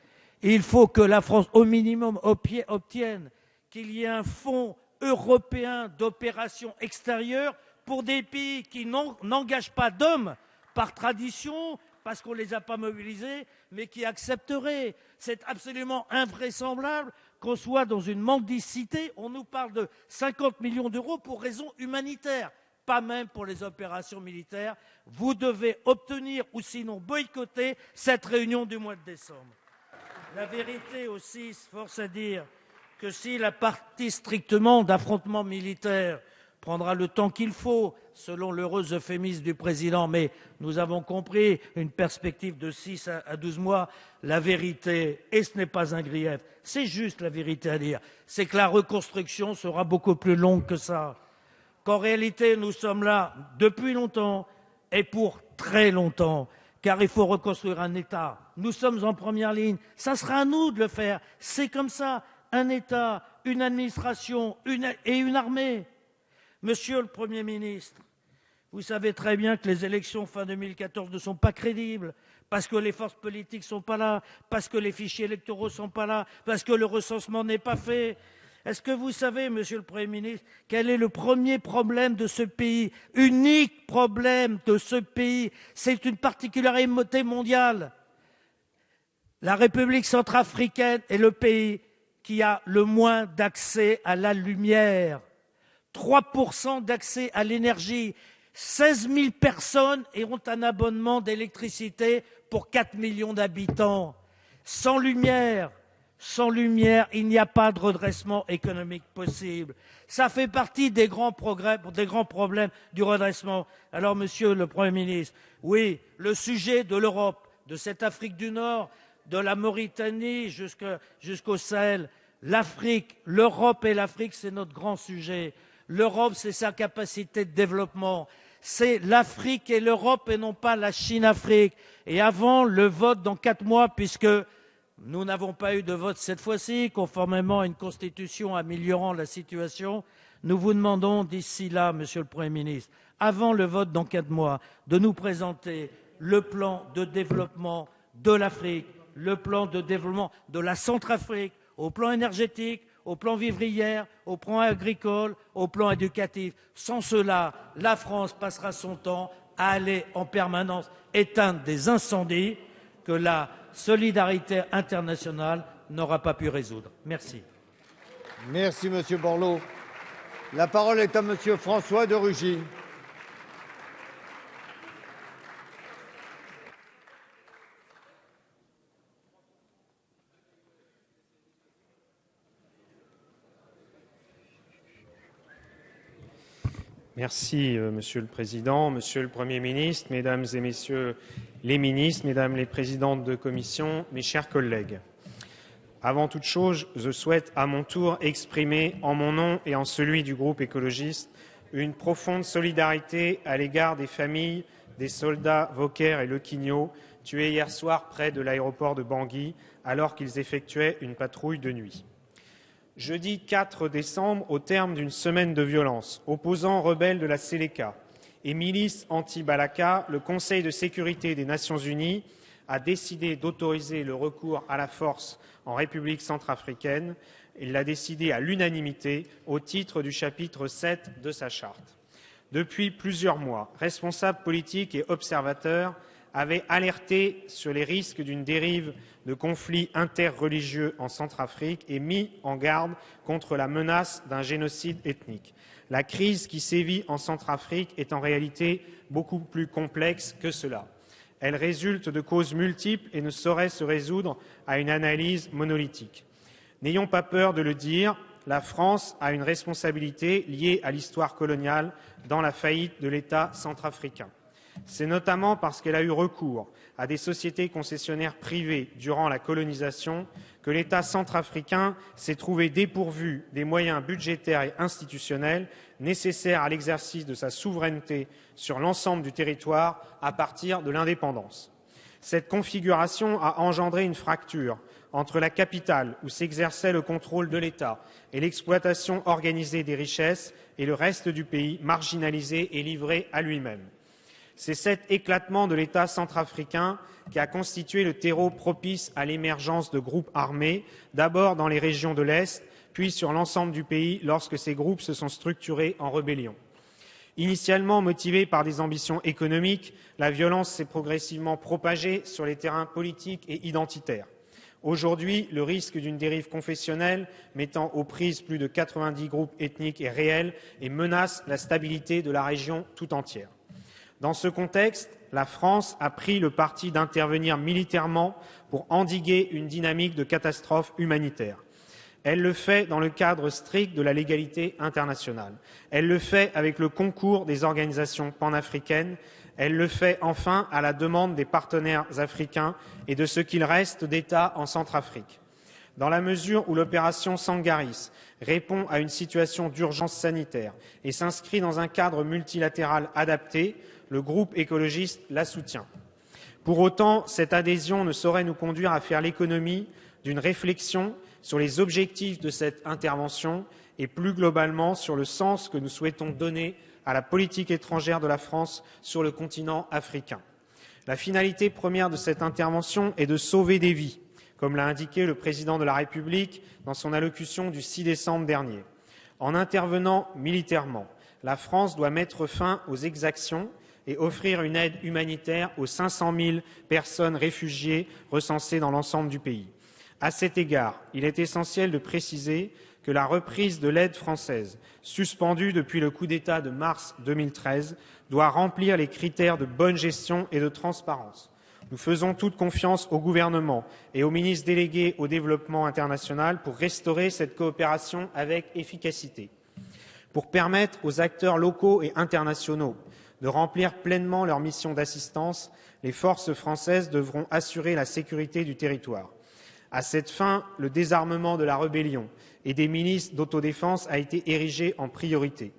Et il faut que la France, au minimum, obtienne qu'il y ait un fonds européen d'opérations extérieures pour des pays qui n'engagent pas d'hommes par tradition, parce qu'on ne les a pas mobilisés, mais qui accepteraient. C'est absolument invraisemblable qu'on soit dans une mendicité. On nous parle de 50 millions d'euros pour raisons humanitaires, pas même pour les opérations militaires. Vous devez obtenir ou sinon boycotter cette réunion du mois de décembre. La vérité aussi, force à dire que si la partie strictement d'affrontement militaire prendra le temps qu'il faut, selon l'heureux euphémisme du président, mais nous avons compris une perspective de 6 à 12 mois, la vérité, et ce n'est pas un grief, c'est juste la vérité à dire, c'est que la reconstruction sera beaucoup plus longue que ça, qu'en réalité nous sommes là depuis longtemps et pour très longtemps, car il faut reconstruire un État. Nous sommes en première ligne, ça sera à nous de le faire, c'est comme ça, un État, une administration et une armée. Monsieur le Premier ministre, vous savez très bien que les élections fin 2014 ne sont pas crédibles, parce que les forces politiques ne sont pas là, parce que les fichiers électoraux ne sont pas là, parce que le recensement n'est pas fait. Est-ce que vous savez, Monsieur le Premier ministre, quel est le premier problème de ce pays? Unique problème de ce pays. C'est une particularité mondiale. La République centrafricaine est le pays qui a le moins d'accès à la lumière. 3% d'accès à l'énergie. 16 000 personnes ont un abonnement d'électricité pour 4 millions d'habitants. Sans lumière, il n'y a pas de redressement économique possible. Ça fait partie des grands problèmes du redressement. Alors, Monsieur le Premier ministre, oui, le sujet de l'Europe, de cette Afrique du Nord, de la Mauritanie jusqu'au Sahel, l'Afrique, l'Europe et l'Afrique, c'est notre grand sujet. L'Europe, c'est sa capacité de développement. C'est l'Afrique et l'Europe et non pas la Chine-Afrique. Et avant le vote dans 4 mois, puisque nous n'avons pas eu de vote cette fois-ci, conformément à une constitution améliorant la situation, nous vous demandons d'ici là, Monsieur le Premier ministre, avant le vote dans 4 mois, de nous présenter le plan de développement de l'Afrique, le plan de développement de la Centrafrique, au plan énergétique, au plan vivrière, au plan agricole, au plan éducatif. Sans cela, la France passera son temps à aller en permanence éteindre des incendies que la solidarité internationale n'aura pas pu résoudre. Merci. Merci, Monsieur Borloo. La parole est à Monsieur François de Rugy. Merci, Monsieur le Président, Monsieur le Premier ministre, Mesdames et Messieurs les ministres, Mesdames les présidentes de commission, mes chers collègues. Avant toute chose, je souhaite à mon tour exprimer, en mon nom et en celui du groupe écologiste, une profonde solidarité à l'égard des familles des soldats Vauquer et Lequigno tués hier soir près de l'aéroport de Bangui alors qu'ils effectuaient une patrouille de nuit. Jeudi 4 décembre, au terme d'une semaine de violence, opposant rebelles de la Séléka et milices anti-Balaka, le Conseil de sécurité des Nations unies a décidé d'autoriser le recours à la force en République centrafricaine. Il l'a décidé à l'unanimité au titre du chapitre 7 de sa charte. Depuis plusieurs mois, responsables politiques et observateurs avaient alerté sur les risques d'une dérive de conflits interreligieux en Centrafrique et mis en garde contre la menace d'un génocide ethnique. La crise qui sévit en Centrafrique est en réalité beaucoup plus complexe que cela. Elle résulte de causes multiples et ne saurait se résoudre à une analyse monolithique. N'ayons pas peur de le dire, la France a une responsabilité liée à l'histoire coloniale dans la faillite de l'État centrafricain. C'est notamment parce qu'elle a eu recours à des sociétés concessionnaires privées durant la colonisation que l'État centrafricain s'est trouvé dépourvu des moyens budgétaires et institutionnels nécessaires à l'exercice de sa souveraineté sur l'ensemble du territoire à partir de l'indépendance. Cette configuration a engendré une fracture entre la capitale, où s'exerçait le contrôle de l'État, et l'exploitation organisée des richesses, et le reste du pays marginalisé et livré à lui-même. C'est cet éclatement de l'État centrafricain qui a constitué le terreau propice à l'émergence de groupes armés, d'abord dans les régions de l'Est, puis sur l'ensemble du pays lorsque ces groupes se sont structurés en rébellion. Initialement motivée par des ambitions économiques, la violence s'est progressivement propagée sur les terrains politiques et identitaires. Aujourd'hui, le risque d'une dérive confessionnelle mettant aux prises plus de 90 groupes ethniques est réel et menace la stabilité de la région tout entière. Dans ce contexte, la France a pris le parti d'intervenir militairement pour endiguer une dynamique de catastrophe humanitaire. Elle le fait dans le cadre strict de la légalité internationale. Elle le fait avec le concours des organisations panafricaines. Elle le fait enfin à la demande des partenaires africains et de ce qu'il reste d'États en Centrafrique. Dans la mesure où l'opération Sangaris répond à une situation d'urgence sanitaire et s'inscrit dans un cadre multilatéral adapté, le groupe écologiste la soutient. Pour autant, cette adhésion ne saurait nous conduire à faire l'économie d'une réflexion sur les objectifs de cette intervention et plus globalement sur le sens que nous souhaitons donner à la politique étrangère de la France sur le continent africain. La finalité première de cette intervention est de sauver des vies, comme l'a indiqué le président de la République dans son allocution du 6 décembre dernier. En intervenant militairement, la France doit mettre fin aux exactions et offrir une aide humanitaire aux 500 000 personnes réfugiées recensées dans l'ensemble du pays. À cet égard, il est essentiel de préciser que la reprise de l'aide française, suspendue depuis le coup d'État de mars 2013, doit remplir les critères de bonne gestion et de transparence. Nous faisons toute confiance au gouvernement et au ministre délégué au développement international pour restaurer cette coopération avec efficacité. Pour permettre aux acteurs locaux et internationaux de remplir pleinement leur mission d'assistance, les forces françaises devront assurer la sécurité du territoire. À cette fin, le désarmement de la rébellion et des milices d'autodéfense a été érigé en priorité.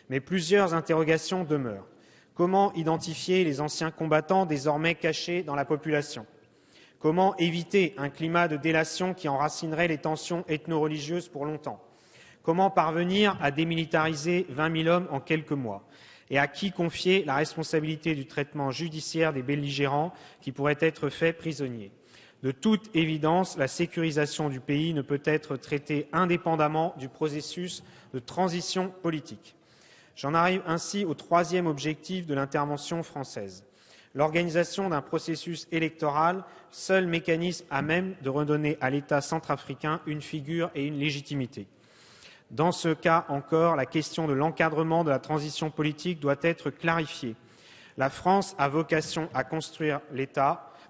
Mais plusieurs interrogations demeurent. Comment identifier les anciens combattants désormais cachés dans la population? Comment éviter un climat de délation qui enracinerait les tensions ethno-religieuses pour longtemps? Comment parvenir à démilitariser 20 000 hommes en quelques mois? Et à qui confier la responsabilité du traitement judiciaire des belligérants qui pourraient être faits prisonniers? De toute évidence, la sécurisation du pays ne peut être traitée indépendamment du processus de transition politique. J'en arrive ainsi au troisième objectif de l'intervention française. L'organisation d'un processus électoral, seul mécanisme à même de redonner à l'État centrafricain une figure et une légitimité. Dans ce cas encore, la question de l'encadrement de la transition politique doit être clarifiée. La France a vocation à construire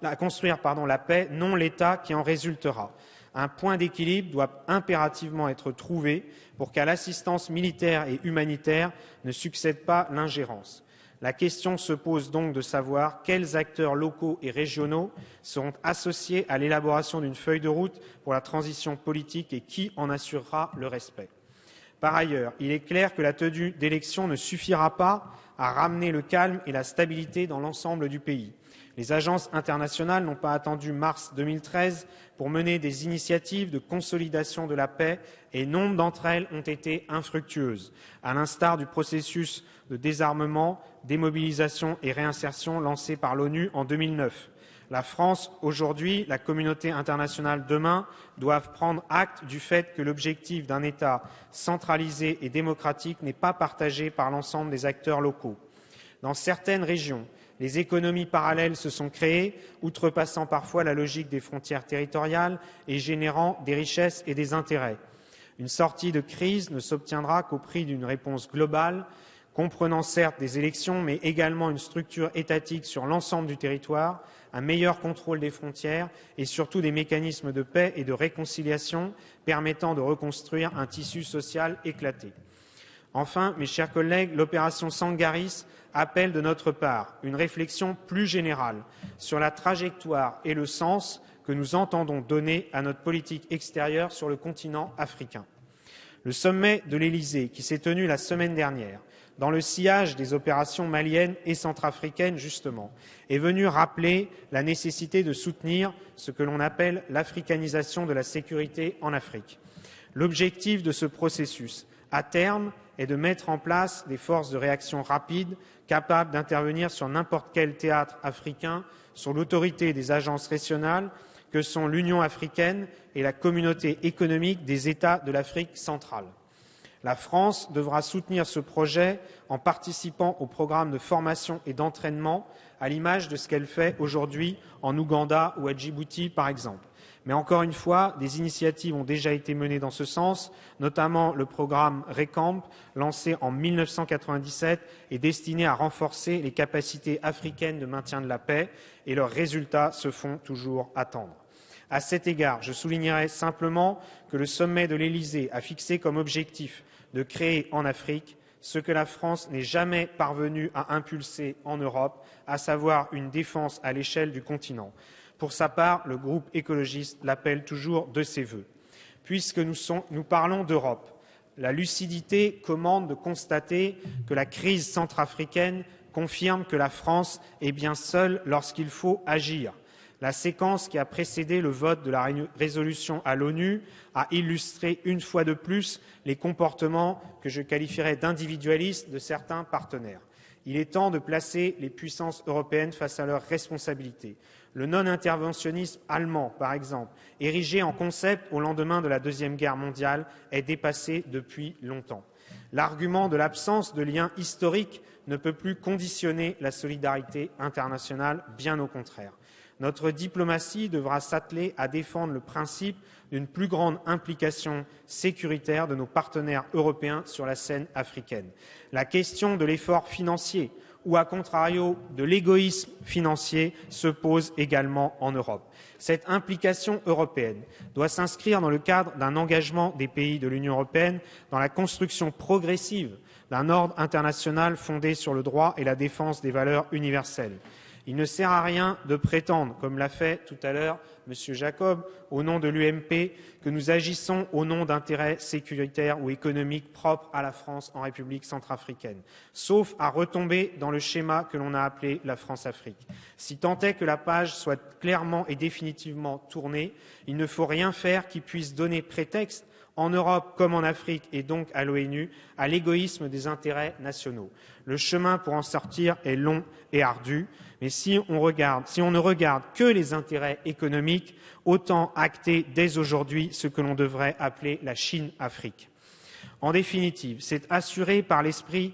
la paix, non l'État qui en résultera. Un point d'équilibre doit impérativement être trouvé pour qu'à l'assistance militaire et humanitaire ne succède pas l'ingérence. La question se pose donc de savoir quels acteurs locaux et régionaux seront associés à l'élaboration d'une feuille de route pour la transition politique et qui en assurera le respect. Par ailleurs, il est clair que la tenue d'élections ne suffira pas à ramener le calme et la stabilité dans l'ensemble du pays. Les agences internationales n'ont pas attendu mars 2013 pour mener des initiatives de consolidation de la paix et nombre d'entre elles ont été infructueuses, à l'instar du processus de désarmement, démobilisation et réinsertion lancé par l'ONU en 2009. La France, aujourd'hui, la communauté internationale demain, doivent prendre acte du fait que l'objectif d'un État centralisé et démocratique n'est pas partagé par l'ensemble des acteurs locaux. Dans certaines régions, les économies parallèles se sont créées, outrepassant parfois la logique des frontières territoriales et générant des richesses et des intérêts. Une sortie de crise ne s'obtiendra qu'au prix d'une réponse globale, comprenant certes des élections, mais également une structure étatique sur l'ensemble du territoire, un meilleur contrôle des frontières et surtout des mécanismes de paix et de réconciliation permettant de reconstruire un tissu social éclaté. Enfin, mes chers collègues, l'opération Sangaris appelle de notre part une réflexion plus générale sur la trajectoire et le sens que nous entendons donner à notre politique extérieure sur le continent africain. Le sommet de l'Élysée, qui s'est tenu la semaine dernière, dans le sillage des opérations maliennes et centrafricaines justement, est venu rappeler la nécessité de soutenir ce que l'on appelle l'africanisation de la sécurité en Afrique. L'objectif de ce processus, à terme, est de mettre en place des forces de réaction rapide, capables d'intervenir sur n'importe quel théâtre africain, sous l'autorité des agences régionales que sont l'Union africaine et la Communauté économique des États de l'Afrique centrale. La France devra soutenir ce projet en participant au programme de formation et d'entraînement, à l'image de ce qu'elle fait aujourd'hui en Ouganda ou à Djibouti, par exemple. Mais encore une fois, des initiatives ont déjà été menées dans ce sens, notamment le programme RECAMP, lancé en 1997 et destiné à renforcer les capacités africaines de maintien de la paix, et leurs résultats se font toujours attendre. À cet égard, je soulignerai simplement que le sommet de l'Élysée a fixé comme objectif de créer en Afrique ce que la France n'est jamais parvenue à impulser en Europe, à savoir une défense à l'échelle du continent. Pour sa part, le groupe écologiste l'appelle toujours de ses vœux. Puisque nous parlons d'Europe, la lucidité commande de constater que la crise centrafricaine confirme que la France est bien seule lorsqu'il faut agir. La séquence qui a précédé le vote de la résolution à l'ONU a illustré une fois de plus les comportements que je qualifierais d'individualistes de certains partenaires. Il est temps de placer les puissances européennes face à leurs responsabilités. Le non-interventionnisme allemand, par exemple, érigé en concept au lendemain de la Deuxième Guerre mondiale, est dépassé depuis longtemps. L'argument de l'absence de lien historique ne peut plus conditionner la solidarité internationale, bien au contraire. Notre diplomatie devra s'atteler à défendre le principe d'une plus grande implication sécuritaire de nos partenaires européens sur la scène africaine. La question de l'effort financier ou, à contrario, de l'égoïsme financier se pose également en Europe. Cette implication européenne doit s'inscrire dans le cadre d'un engagement des pays de l'Union européenne dans la construction progressive d'un ordre international fondé sur le droit et la défense des valeurs universelles. Il ne sert à rien de prétendre, comme l'a fait tout à l'heure M. Jacob, au nom de l'UMP, que nous agissons au nom d'intérêts sécuritaires ou économiques propres à la France en République centrafricaine, sauf à retomber dans le schéma que l'on a appelé la France-Afrique. Si tant est que la page soit clairement et définitivement tournée, il ne faut rien faire qui puisse donner prétexte, en Europe comme en Afrique et donc à l'ONU, à l'égoïsme des intérêts nationaux. Le chemin pour en sortir est long et ardu, mais si on ne regarde que les intérêts économiques, autant acter dès aujourd'hui ce que l'on devrait appeler la Chine-Afrique. En définitive, c'est animé par l'esprit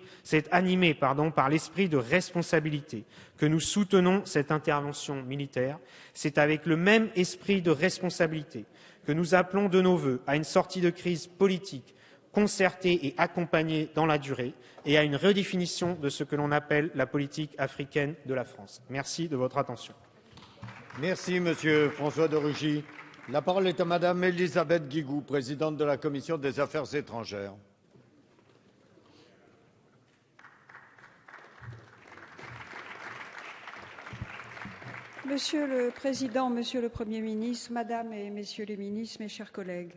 de responsabilité que nous soutenons cette intervention militaire. C'est avec le même esprit de responsabilité que nous appelons de nos vœux à une sortie de crise politique concertée et accompagnée dans la durée et à une redéfinition de ce que l'on appelle la politique africaine de la France. Merci de votre attention. Merci, Monsieur François de Rugy. La parole est à Madame Elisabeth Guigou, présidente de la Commission des Affaires étrangères. Monsieur le Président, Monsieur le Premier ministre, Madame et Messieurs les ministres, mes chers collègues,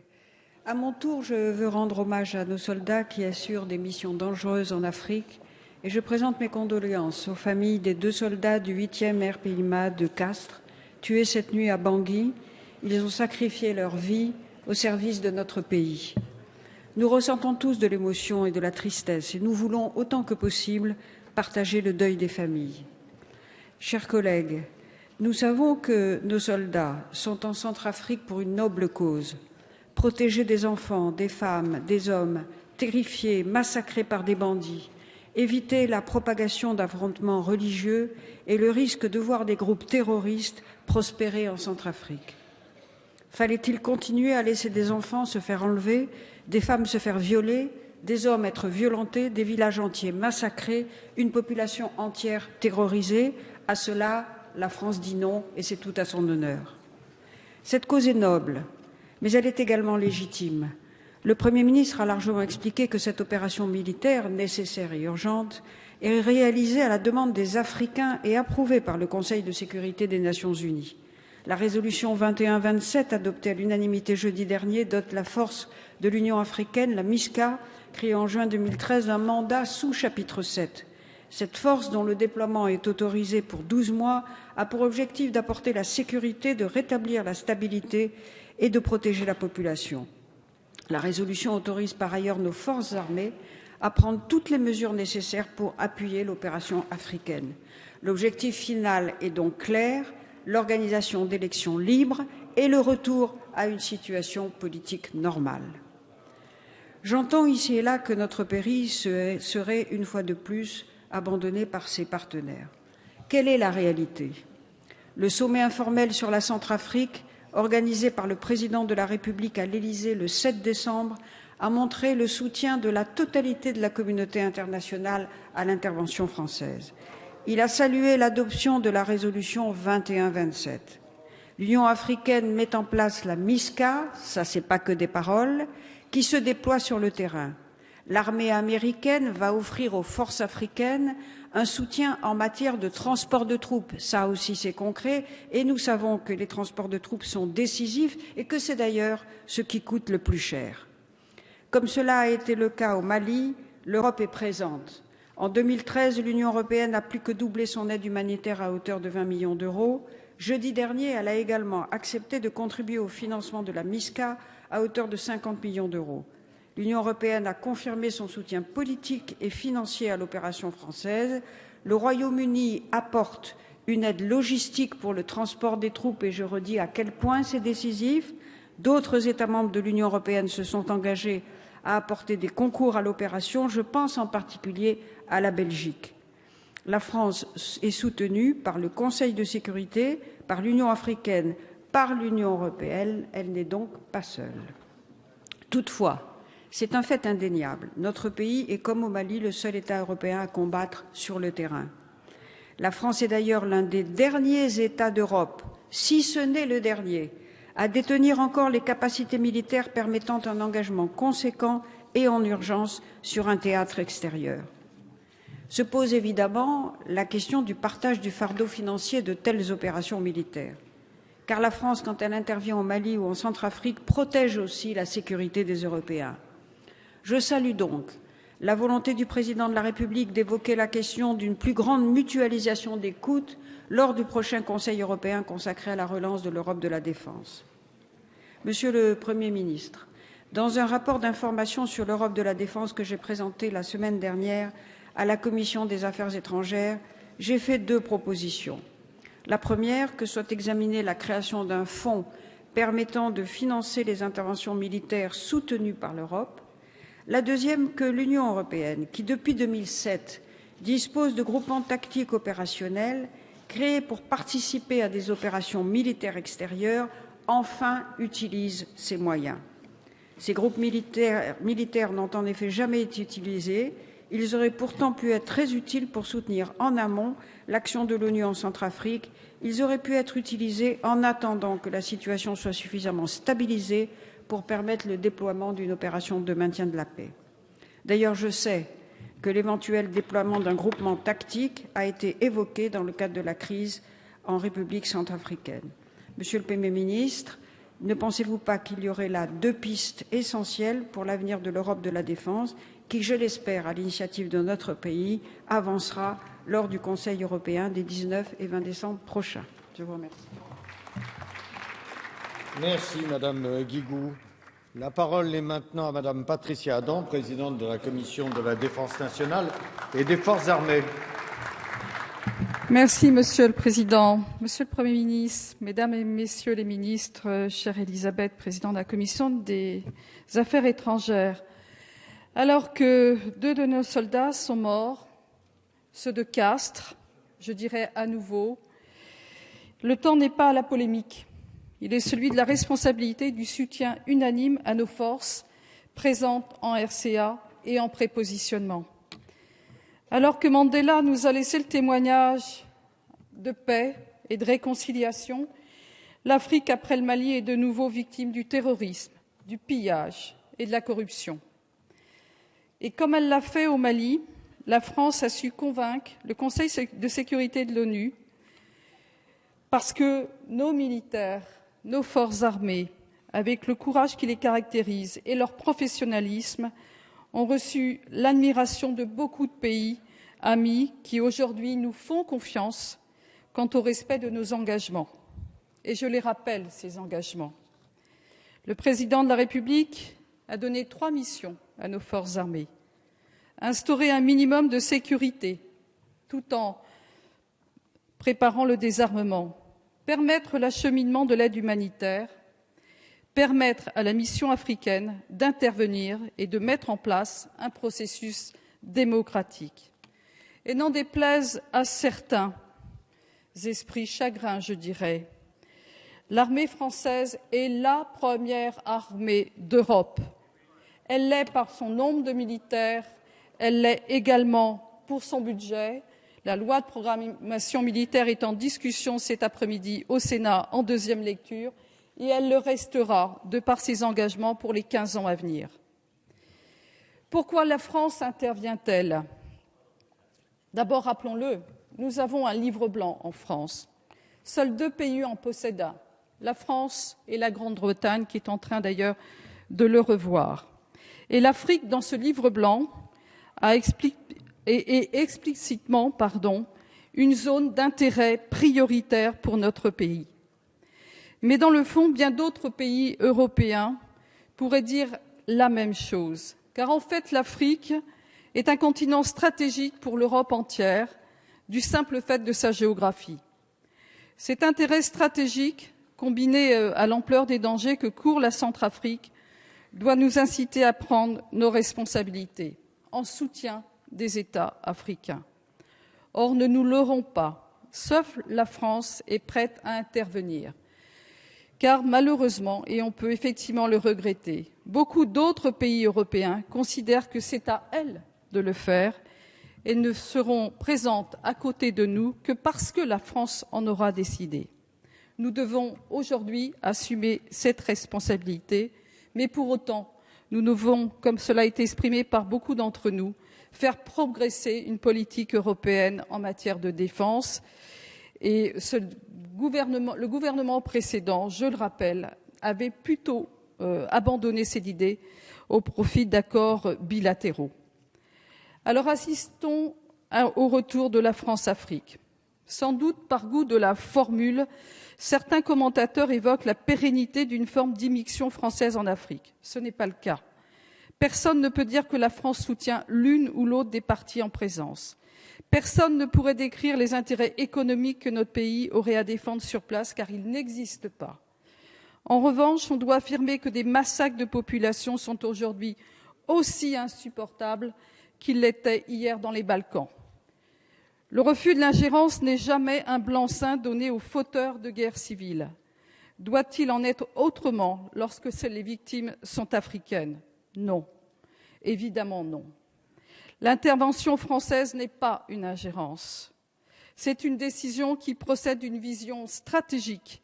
à mon tour, je veux rendre hommage à nos soldats qui assurent des missions dangereuses en Afrique et je présente mes condoléances aux familles des 2 soldats du 8e RPIMA de Castres, tués cette nuit à Bangui. Ils ont sacrifié leur vie au service de notre pays. Nous ressentons tous de l'émotion et de la tristesse et nous voulons autant que possible partager le deuil des familles. Chers collègues, nous savons que nos soldats sont en Centrafrique pour une noble cause, protéger des enfants, des femmes, des hommes, terrifiés, massacrés par des bandits, éviter la propagation d'affrontements religieux et le risque de voir des groupes terroristes prospérer en Centrafrique. Fallait-il continuer à laisser des enfants se faire enlever, des femmes se faire violer, des hommes être violentés, des villages entiers massacrés, une population entière terrorisée? À cela, la France dit non et c'est tout à son honneur. Cette cause est noble, mais elle est également légitime. Le Premier ministre a largement expliqué que cette opération militaire, nécessaire et urgente, est réalisée à la demande des Africains et approuvée par le Conseil de sécurité des Nations unies. La résolution 2127, adoptée à l'unanimité jeudi dernier, dote la force de l'Union africaine, la MISCA, créée en juin 2013, d'un mandat sous chapitre 7. Cette force, dont le déploiement est autorisé pour 12 mois, a pour objectif d'apporter la sécurité, de rétablir la stabilité et de protéger la population. La résolution autorise par ailleurs nos forces armées à prendre toutes les mesures nécessaires pour appuyer l'opération africaine. L'objectif final est donc clair, l'organisation d'élections libres et le retour à une situation politique normale. J'entends ici et là que notre pays serait, une fois de plus, abandonné par ses partenaires. Quelle est la réalité? Le sommet informel sur la Centrafrique, organisé par le président de la République à l'Élysée le 7 décembre, a montré le soutien de la totalité de la communauté internationale à l'intervention française. Il a salué l'adoption de la résolution 2127. L'Union africaine met en place la MISCA, ça c'est pas que des paroles, qui se déploie sur le terrain. L'armée américaine va offrir aux forces africaines un soutien en matière de transport de troupes. Ça aussi, c'est concret et nous savons que les transports de troupes sont décisifs et que c'est d'ailleurs ce qui coûte le plus cher. Comme cela a été le cas au Mali, l'Europe est présente. En 2013, l'Union européenne a plus que doublé son aide humanitaire à hauteur de 20 millions d'euros. Jeudi dernier, elle a également accepté de contribuer au financement de la MISCA à hauteur de 50 millions d'euros. L'Union européenne a confirmé son soutien politique et financier à l'opération française. Le Royaume-Uni apporte une aide logistique pour le transport des troupes, et je redis à quel point c'est décisif. D'autres États membres de l'Union européenne se sont engagés à apporter des concours à l'opération. Je pense en particulier à la Belgique. La France est soutenue par le Conseil de sécurité, par l'Union africaine, par l'Union européenne. Elle n'est donc pas seule. Toutefois, c'est un fait indéniable. Notre pays est, comme au Mali, le seul État européen à combattre sur le terrain. La France est d'ailleurs l'un des derniers États d'Europe, si ce n'est le dernier, à détenir encore les capacités militaires permettant un engagement conséquent et en urgence sur un théâtre extérieur. Se pose évidemment la question du partage du fardeau financier de telles opérations militaires. Car la France, quand elle intervient au Mali ou en Centrafrique, protège aussi la sécurité des Européens. Je salue donc la volonté du président de la République d'évoquer la question d'une plus grande mutualisation des coûts lors du prochain Conseil européen consacré à la relance de l'Europe de la défense. Monsieur le Premier ministre, dans un rapport d'information sur l'Europe de la défense que j'ai présenté la semaine dernière à la Commission des affaires étrangères, j'ai fait 2 propositions. La première, que soit examinée la création d'un fonds permettant de financer les interventions militaires soutenues par l'Europe. La deuxième, que l'Union européenne, qui depuis 2007 dispose de groupements tactiques opérationnels créés pour participer à des opérations militaires extérieures, enfin utilise ces moyens. Ces groupes militaires n'ont en effet jamais été utilisés. Ils auraient pourtant pu être très utiles pour soutenir en amont l'action de l'ONU en Centrafrique. Ils auraient pu être utilisés en attendant que la situation soit suffisamment stabilisée pour permettre le déploiement d'une opération de maintien de la paix. D'ailleurs, je sais que l'éventuel déploiement d'un groupement tactique a été évoqué dans le cadre de la crise en République centrafricaine. Monsieur le Premier ministre, ne pensez-vous pas qu'il y aurait là 2 pistes essentielles pour l'avenir de l'Europe de la défense qui, je l'espère, à l'initiative de notre pays, avancera lors du Conseil européen des 19 et 20 décembre prochains? Je vous remercie. Merci Madame Guigou. La parole est maintenant à Madame Patricia Adam, présidente de la Commission de la Défense nationale et des Forces armées. Merci Monsieur le Président. Monsieur le Premier ministre, Mesdames et Messieurs les ministres, chère Elisabeth, présidente de la Commission des Affaires étrangères, alors que 2 de nos soldats sont morts, ceux de Castres, je dirais à nouveau, le temps n'est pas à la polémique. Il est celui de la responsabilité et du soutien unanime à nos forces présentes en RCA et en prépositionnement. Alors que Mandela nous a laissé le témoignage de paix et de réconciliation, l'Afrique, après le Mali, est de nouveau victime du terrorisme, du pillage et de la corruption. Et comme elle l'a fait au Mali, la France a su convaincre le Conseil de sécurité de l'ONU parce que nos militaires, nos forces armées, avec le courage qui les caractérise et leur professionnalisme, ont reçu l'admiration de beaucoup de pays amis qui aujourd'hui nous font confiance quant au respect de nos engagements. Et je les rappelle, ces engagements. Le président de la République a donné 3 missions à nos forces armées. Instaurer un minimum de sécurité tout en préparant le désarmement, permettre l'acheminement de l'aide humanitaire, permettre à la mission africaine d'intervenir et de mettre en place un processus démocratique. Et n'en déplaise à certains esprits chagrins, je dirais, l'armée française est la première armée d'Europe. Elle l'est par son nombre de militaires, elle l'est également pour son budget. La loi de programmation militaire est en discussion cet après-midi au Sénat en 2e lecture et elle le restera de par ses engagements pour les 15 ans à venir. Pourquoi la France intervient-elle? D'abord, rappelons-le, nous avons un livre blanc en France. Seuls 2 pays en possèdent un, la France et la Grande-Bretagne, qui est en train d'ailleurs de le revoir. Et l'Afrique, dans ce livre blanc, est explicitement une zone d'intérêt prioritaire pour notre pays. Mais dans le fond, bien d'autres pays européens pourraient dire la même chose, car en fait l'Afrique est un continent stratégique pour l'Europe entière, du simple fait de sa géographie. Cet intérêt stratégique, combiné à l'ampleur des dangers que court la Centrafrique, doit nous inciter à prendre nos responsabilités en soutien des États africains. Or, ne nous leurrons pas, seule la France est prête à intervenir. Car malheureusement, et on peut effectivement le regretter, beaucoup d'autres pays européens considèrent que c'est à elles de le faire et ne seront présentes à côté de nous que parce que la France en aura décidé. Nous devons aujourd'hui assumer cette responsabilité, mais pour autant, nous devons, comme cela a été exprimé par beaucoup d'entre nous, faire progresser une politique européenne en matière de défense. Et le gouvernement précédent, je le rappelle, avait plutôt abandonné cette idée au profit d'accords bilatéraux. Alors assistons au retour de la France-Afrique. Sans doute par goût de la formule, certains commentateurs évoquent la pérennité d'une forme d'immixtion française en Afrique. Ce n'est pas le cas. Personne ne peut dire que la France soutient l'une ou l'autre des parties en présence. Personne ne pourrait décrire les intérêts économiques que notre pays aurait à défendre sur place, car ils n'existent pas. En revanche, on doit affirmer que des massacres de population sont aujourd'hui aussi insupportables qu'ils l'étaient hier dans les Balkans. Le refus de l'ingérence n'est jamais un blanc-seing donné aux fauteurs de guerre civile. Doit-il en être autrement lorsque les victimes sont africaines? Non, évidemment non. L'intervention française n'est pas une ingérence. C'est une décision qui procède d'une vision stratégique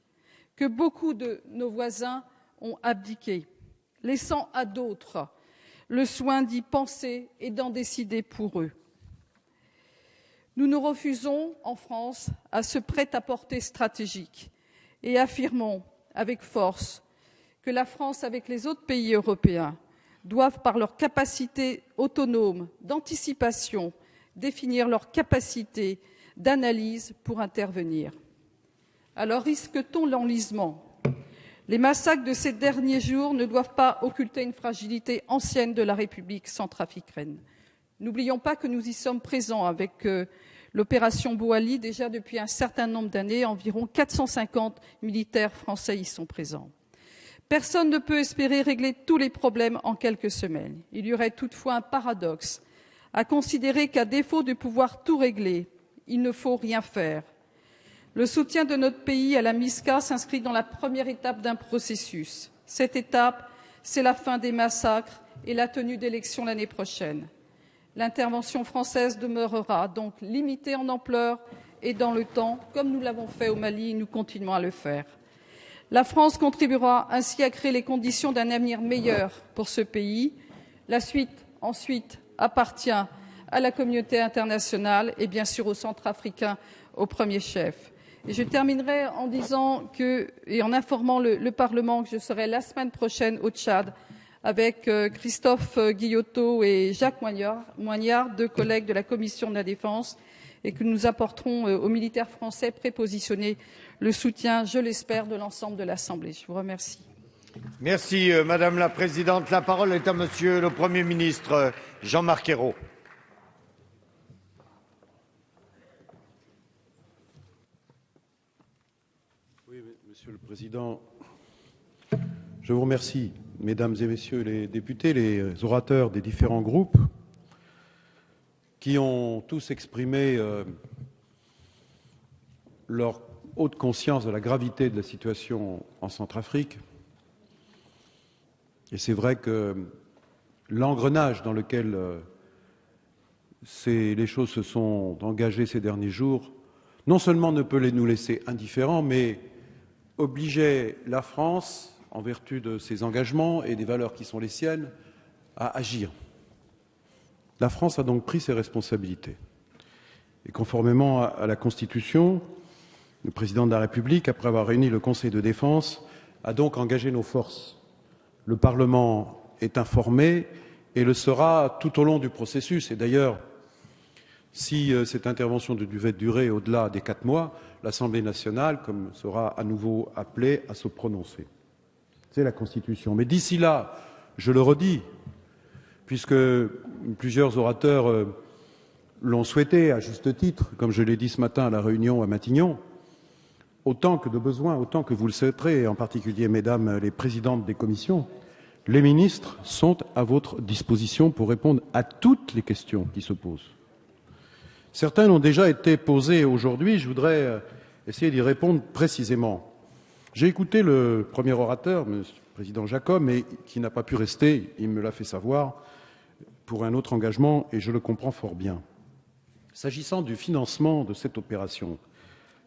que beaucoup de nos voisins ont abdiquée, laissant à d'autres le soin d'y penser et d'en décider pour eux. Nous nous refusons, en France, à ce prêt-à-porter stratégique et affirmons avec force que la France, avec les autres pays européens, doivent, par leur capacité autonome d'anticipation, définir leur capacité d'analyse pour intervenir. Alors risque-t-on l'enlisement? Les massacres de ces derniers jours ne doivent pas occulter une fragilité ancienne de la République centrafricaine. N'oublions pas que nous y sommes présents avec l'opération Bouali déjà depuis un certain nombre d'années. Environ 450 militaires français y sont présents. Personne ne peut espérer régler tous les problèmes en quelques semaines. Il y aurait toutefois un paradoxe à considérer qu'à défaut de pouvoir tout régler, il ne faut rien faire. Le soutien de notre pays à la MISCA s'inscrit dans la première étape d'un processus. Cette étape, c'est la fin des massacres et la tenue d'élections l'année prochaine. L'intervention française demeurera donc limitée en ampleur et dans le temps, comme nous l'avons fait au Mali et nous continuons à le faire. La France contribuera ainsi à créer les conditions d'un avenir meilleur pour ce pays. La suite, ensuite, appartient à la communauté internationale et bien sûr aux Centrafricains au premier chef. Et je terminerai en disant et en informant le Parlement que je serai la semaine prochaine au Tchad avec Christophe Guillotot et Jacques Moignard, deux collègues de la Commission de la Défense, et que nous apporterons aux militaires français prépositionnés le soutien, je l'espère, de l'ensemble de l'Assemblée. Je vous remercie. Merci, Madame la Présidente. La parole est à Monsieur le Premier ministre Jean-Marc Ayrault. Oui, Monsieur le Président, je vous remercie, Mesdames et Messieurs les députés, les orateurs des différents groupes, qui ont tous exprimé leur haute conscience de la gravité de la situation en Centrafrique. Et c'est vrai que l'engrenage dans lequel les choses se sont engagées ces derniers jours, non seulement ne peut nous laisser indifférents, mais obligeait la France, en vertu de ses engagements et des valeurs qui sont les siennes, à agir. La France a donc pris ses responsabilités. Et conformément à la Constitution, le Président de la République, après avoir réuni le Conseil de défense, a donc engagé nos forces. Le Parlement est informé et le sera tout au long du processus. Et d'ailleurs, si cette intervention devait durer au-delà des 4 mois, l'Assemblée nationale sera à nouveau appelée à se prononcer. C'est la Constitution. Mais d'ici là, je le redis, puisque plusieurs orateurs l'ont souhaité, à juste titre, comme je l'ai dit ce matin à la réunion à Matignon, autant que de besoin, autant que vous le souhaiterez, et en particulier, mesdames les présidentes des commissions, les ministres sont à votre disposition pour répondre à toutes les questions qui se posent. Certaines ont déjà été posées aujourd'hui, je voudrais essayer d'y répondre précisément. J'ai écouté le premier orateur, M. le Président Jacob, mais qui n'a pas pu rester, il me l'a fait savoir, pour un autre engagement, et je le comprends fort bien. S'agissant du financement de cette opération,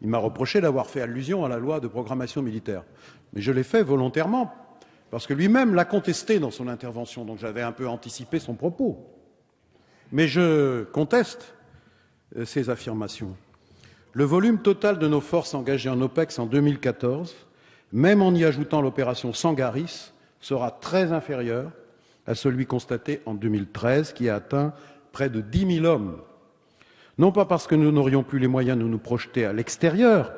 il m'a reproché d'avoir fait allusion à la loi de programmation militaire. Mais je l'ai fait volontairement, parce que lui-même l'a contesté dans son intervention, donc j'avais un peu anticipé son propos. Mais je conteste ces affirmations. Le volume total de nos forces engagées en OPEX en 2014, même en y ajoutant l'opération Sangaris, sera très inférieur à celui constaté en 2013, qui a atteint près de 10 000 hommes. Non pas parce que nous n'aurions plus les moyens de nous projeter à l'extérieur,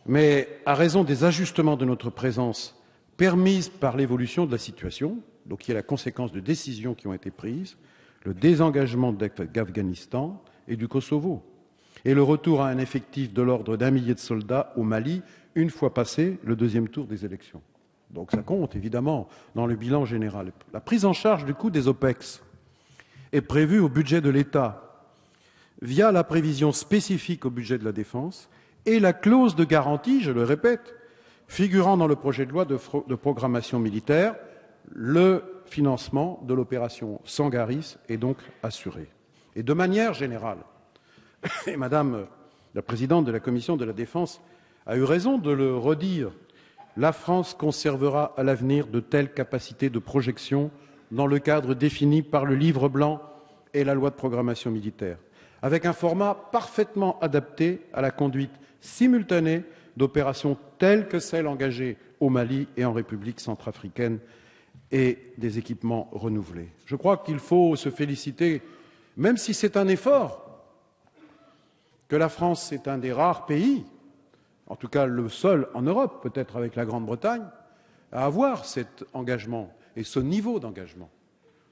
mais à raison des ajustements de notre présence permises par l'évolution de la situation, donc qui est la conséquence de décisions qui ont été prises, le désengagement d'Afghanistan et du Kosovo, et le retour à un effectif de l'ordre d'1 millier de soldats au Mali, une fois passé le deuxième tour des élections. Donc ça compte, évidemment, dans le bilan général. La prise en charge du coût des OPEX est prévue au budget de l'État via la prévision spécifique au budget de la Défense et la clause de garantie, je le répète, figurant dans le projet de loi de programmation militaire. Le financement de l'opération Sangaris est donc assuré. Et de manière générale, et Madame la Présidente de la Commission de la Défense a eu raison de le redire, la France conservera à l'avenir de telles capacités de projection dans le cadre défini par le livre blanc et la loi de programmation militaire, avec un format parfaitement adapté à la conduite simultanée d'opérations telles que celles engagées au Mali et en République centrafricaine et des équipements renouvelés. Je crois qu'il faut se féliciter, même si c'est un effort, que la France est un des rares pays, en tout cas le seul en Europe, peut-être avec la Grande-Bretagne, à avoir cet engagement et ce niveau d'engagement.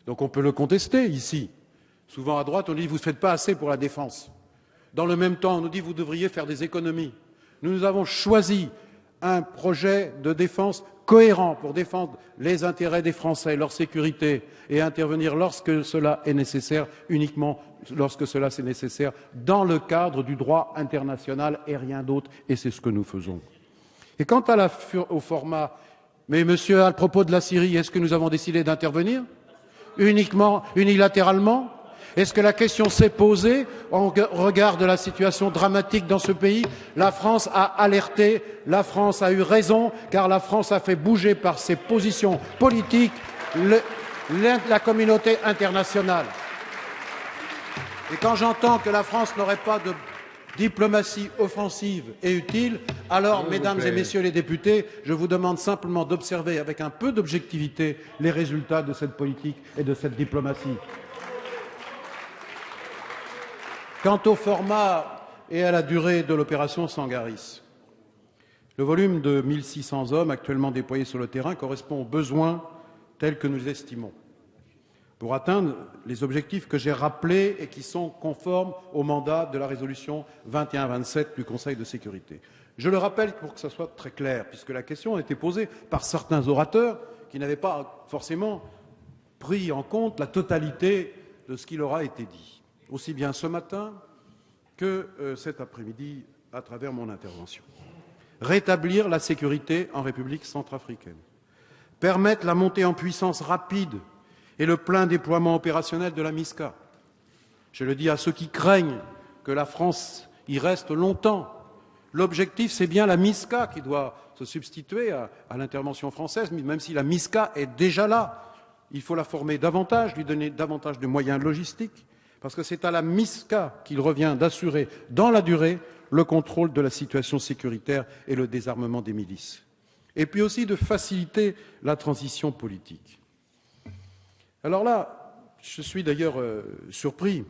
Donc on peut le contester ici. Souvent à droite, on dit « vous ne faites pas assez pour la défense ». Dans le même temps, on nous dit « vous devriez faire des économies ». Nous avons choisi un projet de défense cohérent pour défendre les intérêts des Français, leur sécurité et intervenir lorsque cela est nécessaire, uniquement lorsque cela est nécessaire, dans le cadre du droit international et rien d'autre, et c'est ce que nous faisons. Et quant au format, mais monsieur, à propos de la Syrie, est-ce que nous avons décidé d'intervenir uniquement, unilatéralement? Est-ce que la question s'est posée en regard de la situation dramatique dans ce pays? La France a alerté, la France a eu raison, car la France a fait bouger par ses positions politiques la communauté internationale. Et quand j'entends que la France n'aurait pas de diplomatie offensive et utile, alors, mesdames et messieurs les députés, je vous demande simplement d'observer avec un peu d'objectivité les résultats de cette politique et de cette diplomatie. Quant au format et à la durée de l'opération Sangaris, le volume de 1 600 hommes actuellement déployés sur le terrain correspond aux besoins tels que nous estimons, pour atteindre les objectifs que j'ai rappelés et qui sont conformes au mandat de la résolution 2127 du Conseil de sécurité. Je le rappelle pour que ce soit très clair, puisque la question a été posée par certains orateurs qui n'avaient pas forcément pris en compte la totalité de ce qui leur a été dit, aussi bien ce matin que cet après-midi à travers mon intervention. Rétablir la sécurité en République centrafricaine, permettre la montée en puissance rapide et le plein déploiement opérationnel de la MISCA. Je le dis à ceux qui craignent que la France y reste longtemps. L'objectif, c'est bien la MISCA qui doit se substituer à l'intervention française, même si la MISCA est déjà là. Il faut la former davantage, lui donner davantage de moyens logistiques, parce que c'est à la MISCA qu'il revient d'assurer, dans la durée, le contrôle de la situation sécuritaire et le désarmement des milices. Et puis aussi de faciliter la transition politique. Alors là, je suis d'ailleurs surpris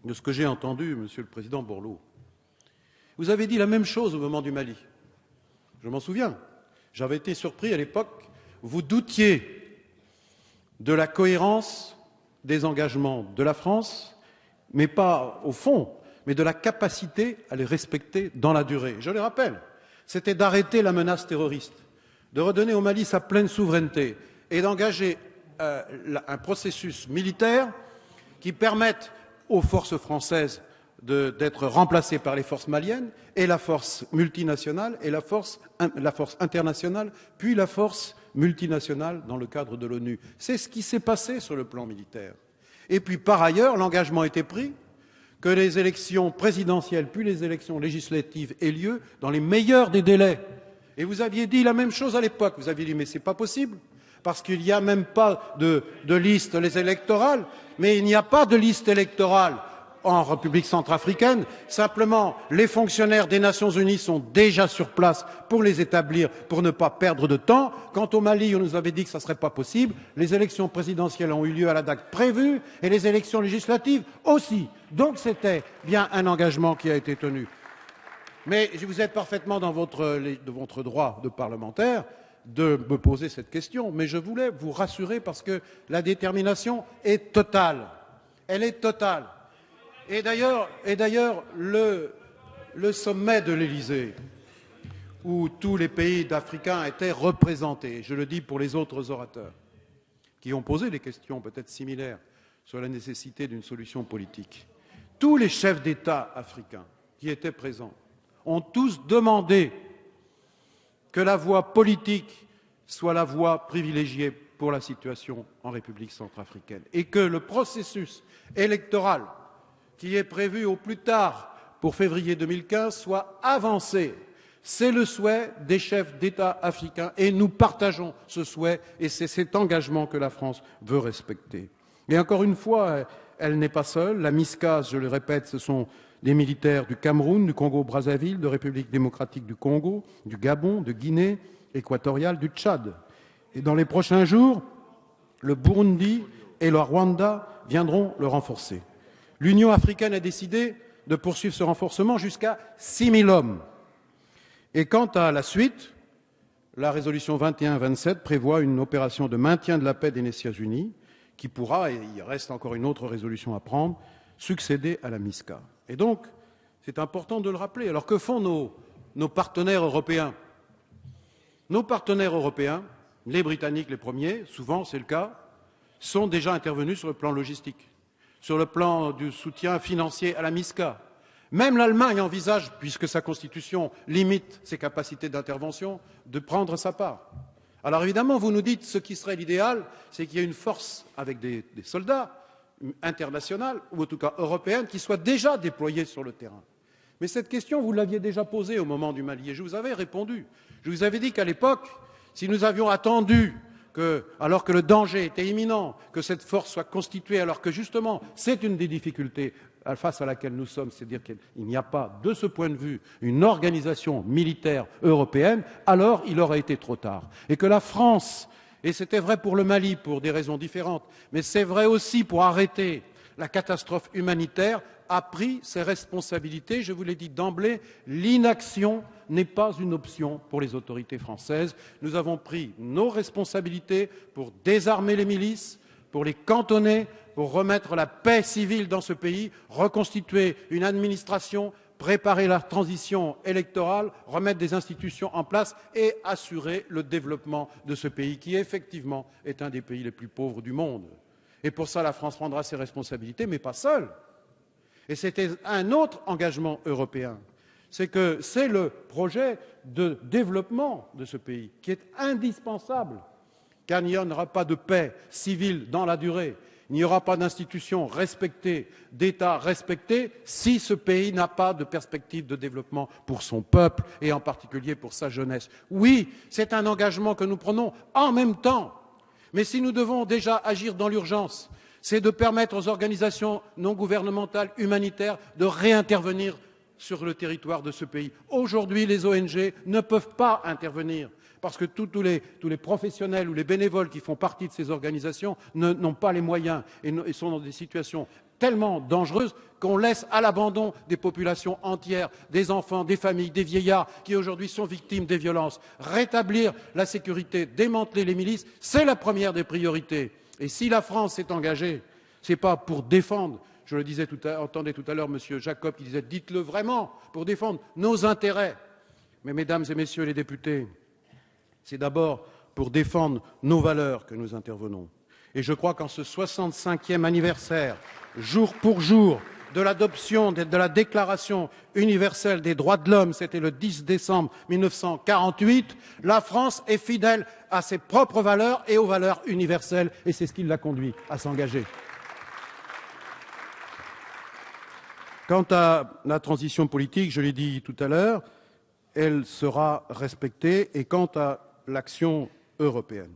de ce que j'ai entendu, Monsieur le Président Borloo. Vous avez dit la même chose au moment du Mali. Je m'en souviens. J'avais été surpris à l'époque. Vous doutiez de la cohérence des engagements de la France, mais pas au fond, mais de la capacité à les respecter dans la durée. Je le rappelle, c'était d'arrêter la menace terroriste, de redonner au Mali sa pleine souveraineté et d'engager un processus militaire qui permette aux forces françaises d'être remplacées par les forces maliennes et la force multinationale et la force internationale, puis la force multinationale dans le cadre de l'ONU. C'est ce qui s'est passé sur le plan militaire. Et puis, par ailleurs, l'engagement était pris que les élections présidentielles puis les élections législatives aient lieu dans les meilleurs des délais. Et vous aviez dit la même chose à l'époque. Vous aviez dit mais c'est pas possible parce qu'il n'y a même pas de liste électorale. Mais il n'y a pas de liste électorale en République centrafricaine. Simplement, les fonctionnaires des Nations Unies sont déjà sur place pour les établir, pour ne pas perdre de temps. Quant au Mali, on nous avait dit que ça ne serait pas possible. Les élections présidentielles ont eu lieu à la date prévue et les élections législatives aussi. Donc c'était bien un engagement qui a été tenu. Mais vous êtes parfaitement dans votre droit de parlementaire de me poser cette question. Mais je voulais vous rassurer parce que la détermination est totale. Elle est totale. Et d'ailleurs, le sommet de l'Élysée, où tous les pays africains étaient représentés, je le dis pour les autres orateurs, qui ont posé des questions peut-être similaires sur la nécessité d'une solution politique, tous les chefs d'État africains qui étaient présents ont tous demandé que la voie politique soit la voie privilégiée pour la situation en République centrafricaine et que le processus électoral qui est prévu au plus tard pour février 2015 soit avancé. C'est le souhait des chefs d'État africains et nous partageons ce souhait et c'est cet engagement que la France veut respecter. Et encore une fois, elle n'est pas seule. La MISCA, je le répète, ce sont des militaires du Cameroun, du Congo-Brazzaville, de République démocratique du Congo, du Gabon, de Guinée équatoriale, du Tchad. Et dans les prochains jours, le Burundi et le Rwanda viendront le renforcer. L'Union africaine a décidé de poursuivre ce renforcement jusqu'à 6 000 hommes. Et quant à la suite, la résolution 21-27 prévoit une opération de maintien de la paix des Nations Unies qui pourra, et il reste encore une autre résolution à prendre, succéder à la MISCA. Et donc, c'est important de le rappeler. Alors que font nos partenaires européens? Nos partenaires européens, les Britanniques les premiers, souvent c'est le cas, sont déjà intervenus sur le plan logistique, sur le plan du soutien financier à la MISCA. Même l'Allemagne envisage, puisque sa constitution limite ses capacités d'intervention, de prendre sa part. Alors évidemment, vous nous dites ce qui serait l'idéal, c'est qu'il y ait une force avec des soldats internationale, ou en tout cas européenne, qui soit déjà déployée sur le terrain. Mais cette question, vous l'aviez déjà posée au moment du Mali, et je vous avais répondu. Je vous avais dit qu'à l'époque, si nous avions attendu alors que le danger était imminent, que cette force soit constituée, alors que justement, c'est une des difficultés face à laquelle nous sommes, c'est-à-dire qu'il n'y a pas, de ce point de vue, une organisation militaire européenne, alors il aurait été trop tard. Et que la France, et c'était vrai pour le Mali pour des raisons différentes, mais c'est vrai aussi pour arrêter la catastrophe humanitaire, a pris ses responsabilités. Je vous l'ai dit d'emblée, l'inaction n'est pas une option pour les autorités françaises. Nous avons pris nos responsabilités pour désarmer les milices, pour les cantonner, pour remettre la paix civile dans ce pays, reconstituer une administration, préparer la transition électorale, remettre des institutions en place et assurer le développement de ce pays qui, effectivement, est un des pays les plus pauvres du monde. Et pour ça, la France prendra ses responsabilités, mais pas seule. Et c'était un autre engagement européen. C'est que c'est le projet de développement de ce pays qui est indispensable, car il n'y aura pas de paix civile dans la durée. Il n'y aura pas d'institutions respectées, d'États respectés, si ce pays n'a pas de perspective de développement pour son peuple et en particulier pour sa jeunesse. Oui, c'est un engagement que nous prenons en même temps. Mais si nous devons déjà agir dans l'urgence, c'est de permettre aux organisations non gouvernementales humanitaires de réintervenir sur le territoire de ce pays. Aujourd'hui, les ONG ne peuvent pas intervenir parce que tous les professionnels ou les bénévoles qui font partie de ces organisations n'ont pas les moyens et sont dans des situations tellement dangereuses qu'on laisse à l'abandon des populations entières, des enfants, des familles, des vieillards qui aujourd'hui sont victimes des violences. Rétablir la sécurité, démanteler les milices, c'est la première des priorités. Et si la France s'est engagée, ce n'est pas pour défendre, je le disais entendez tout à l'heure M. Jacob qui disait « dites-le vraiment », pour défendre nos intérêts. Mais mesdames et messieurs les députés, c'est d'abord pour défendre nos valeurs que nous intervenons. Et je crois qu'en ce 65e anniversaire, jour pour jour, de l'adoption de la Déclaration universelle des droits de l'homme, c'était le 10 décembre 1948, la France est fidèle à ses propres valeurs et aux valeurs universelles, et c'est ce qui l'a conduit à s'engager. Quant à la transition politique, je l'ai dit tout à l'heure, elle sera respectée. Et quant à l'action européenne,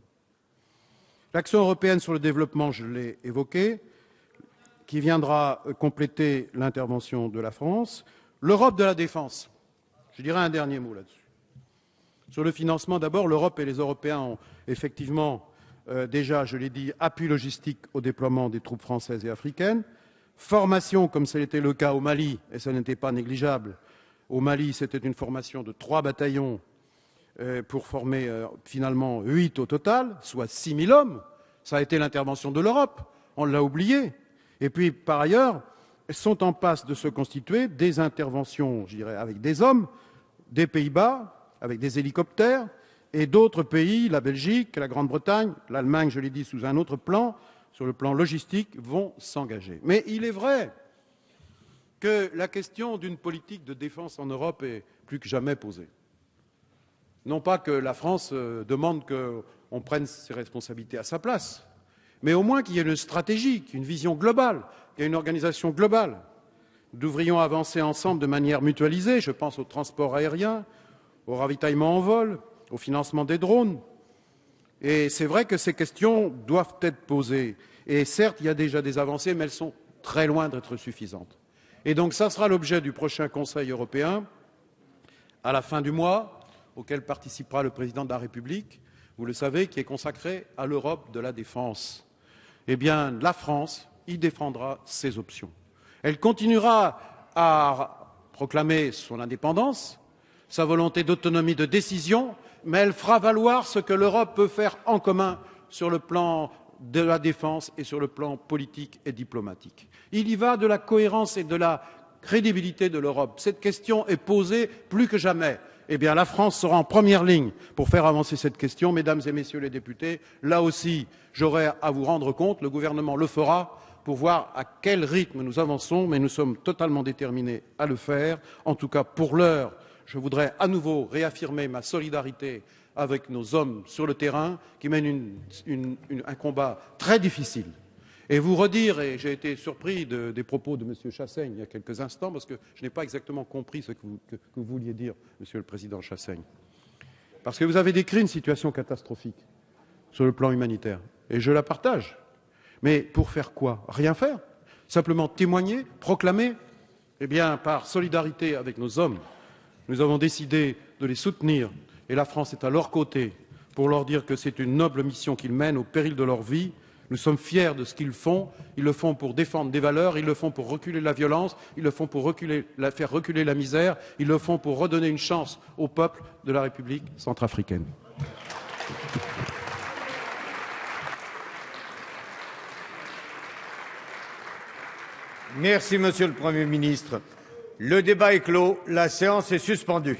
l'action européenne sur le développement, je l'ai évoqué, qui viendra compléter l'intervention de la France. L'Europe de la défense, je dirais un dernier mot là-dessus. Sur le financement, d'abord, l'Europe et les Européens ont effectivement déjà, je l'ai dit, appui logistique au déploiement des troupes françaises et africaines. Formation, comme ça a été le cas au Mali, et ça n'était pas négligeable. Au Mali, c'était une formation de 3 bataillons pour former finalement 8 au total, soit 6 000 hommes. Ça a été l'intervention de l'Europe, on l'a oublié. Et puis, par ailleurs, sont en passe de se constituer des interventions, je dirais, avec des hommes, des Pays-Bas, avec des hélicoptères, et d'autres pays, la Belgique, la Grande-Bretagne, l'Allemagne, je l'ai dit, sous un autre plan, sur le plan logistique, vont s'engager. Mais il est vrai que la question d'une politique de défense en Europe est plus que jamais posée. Non pas que la France demande qu'on prenne ses responsabilités à sa place, mais au moins qu'il y ait une stratégie, une vision globale, qu'il y ait une organisation globale. Nous devrions avancer ensemble de manière mutualisée, je pense au transport aérien, au ravitaillement en vol, au financement des drones. Et c'est vrai que ces questions doivent être posées. Et certes, il y a déjà des avancées, mais elles sont très loin d'être suffisantes. Et donc, ça sera l'objet du prochain Conseil européen, à la fin du mois, auquel participera le président de la République, vous le savez, qui est consacré à l'Europe de la défense. Eh bien, la France y défendra ses options. Elle continuera à proclamer son indépendance, sa volonté d'autonomie de décision, mais elle fera valoir ce que l'Europe peut faire en commun sur le plan de la défense et sur le plan politique et diplomatique. Il y va de la cohérence et de la crédibilité de l'Europe. Cette question est posée plus que jamais. Eh bien, la France sera en première ligne pour faire avancer cette question. Mesdames et messieurs les députés, là aussi, j'aurai à vous rendre compte, le gouvernement le fera pour voir à quel rythme nous avançons, mais nous sommes totalement déterminés à le faire. En tout cas, pour l'heure, je voudrais à nouveau réaffirmer ma solidarité avec nos hommes sur le terrain qui mènent un combat très difficile. Et vous redire, et j'ai été surpris des propos de M. Chassaigne il y a quelques instants, parce que je n'ai pas exactement compris ce que vous vouliez dire, Monsieur le Président Chassaigne. Parce que vous avez décrit une situation catastrophique sur le plan humanitaire, et je la partage. Mais pour faire quoi? Rien faire? Simplement témoigner, proclamer? Eh bien, par solidarité avec nos hommes, nous avons décidé de les soutenir, et la France est à leur côté pour leur dire que c'est une noble mission qu'ils mènent au péril de leur vie. Nous sommes fiers de ce qu'ils font. Ils le font pour défendre des valeurs, ils le font pour reculer la violence, ils le font pour faire reculer la misère, ils le font pour redonner une chance au peuple de la République centrafricaine. Merci, Monsieur le Premier ministre. Le débat est clos. La séance est suspendue.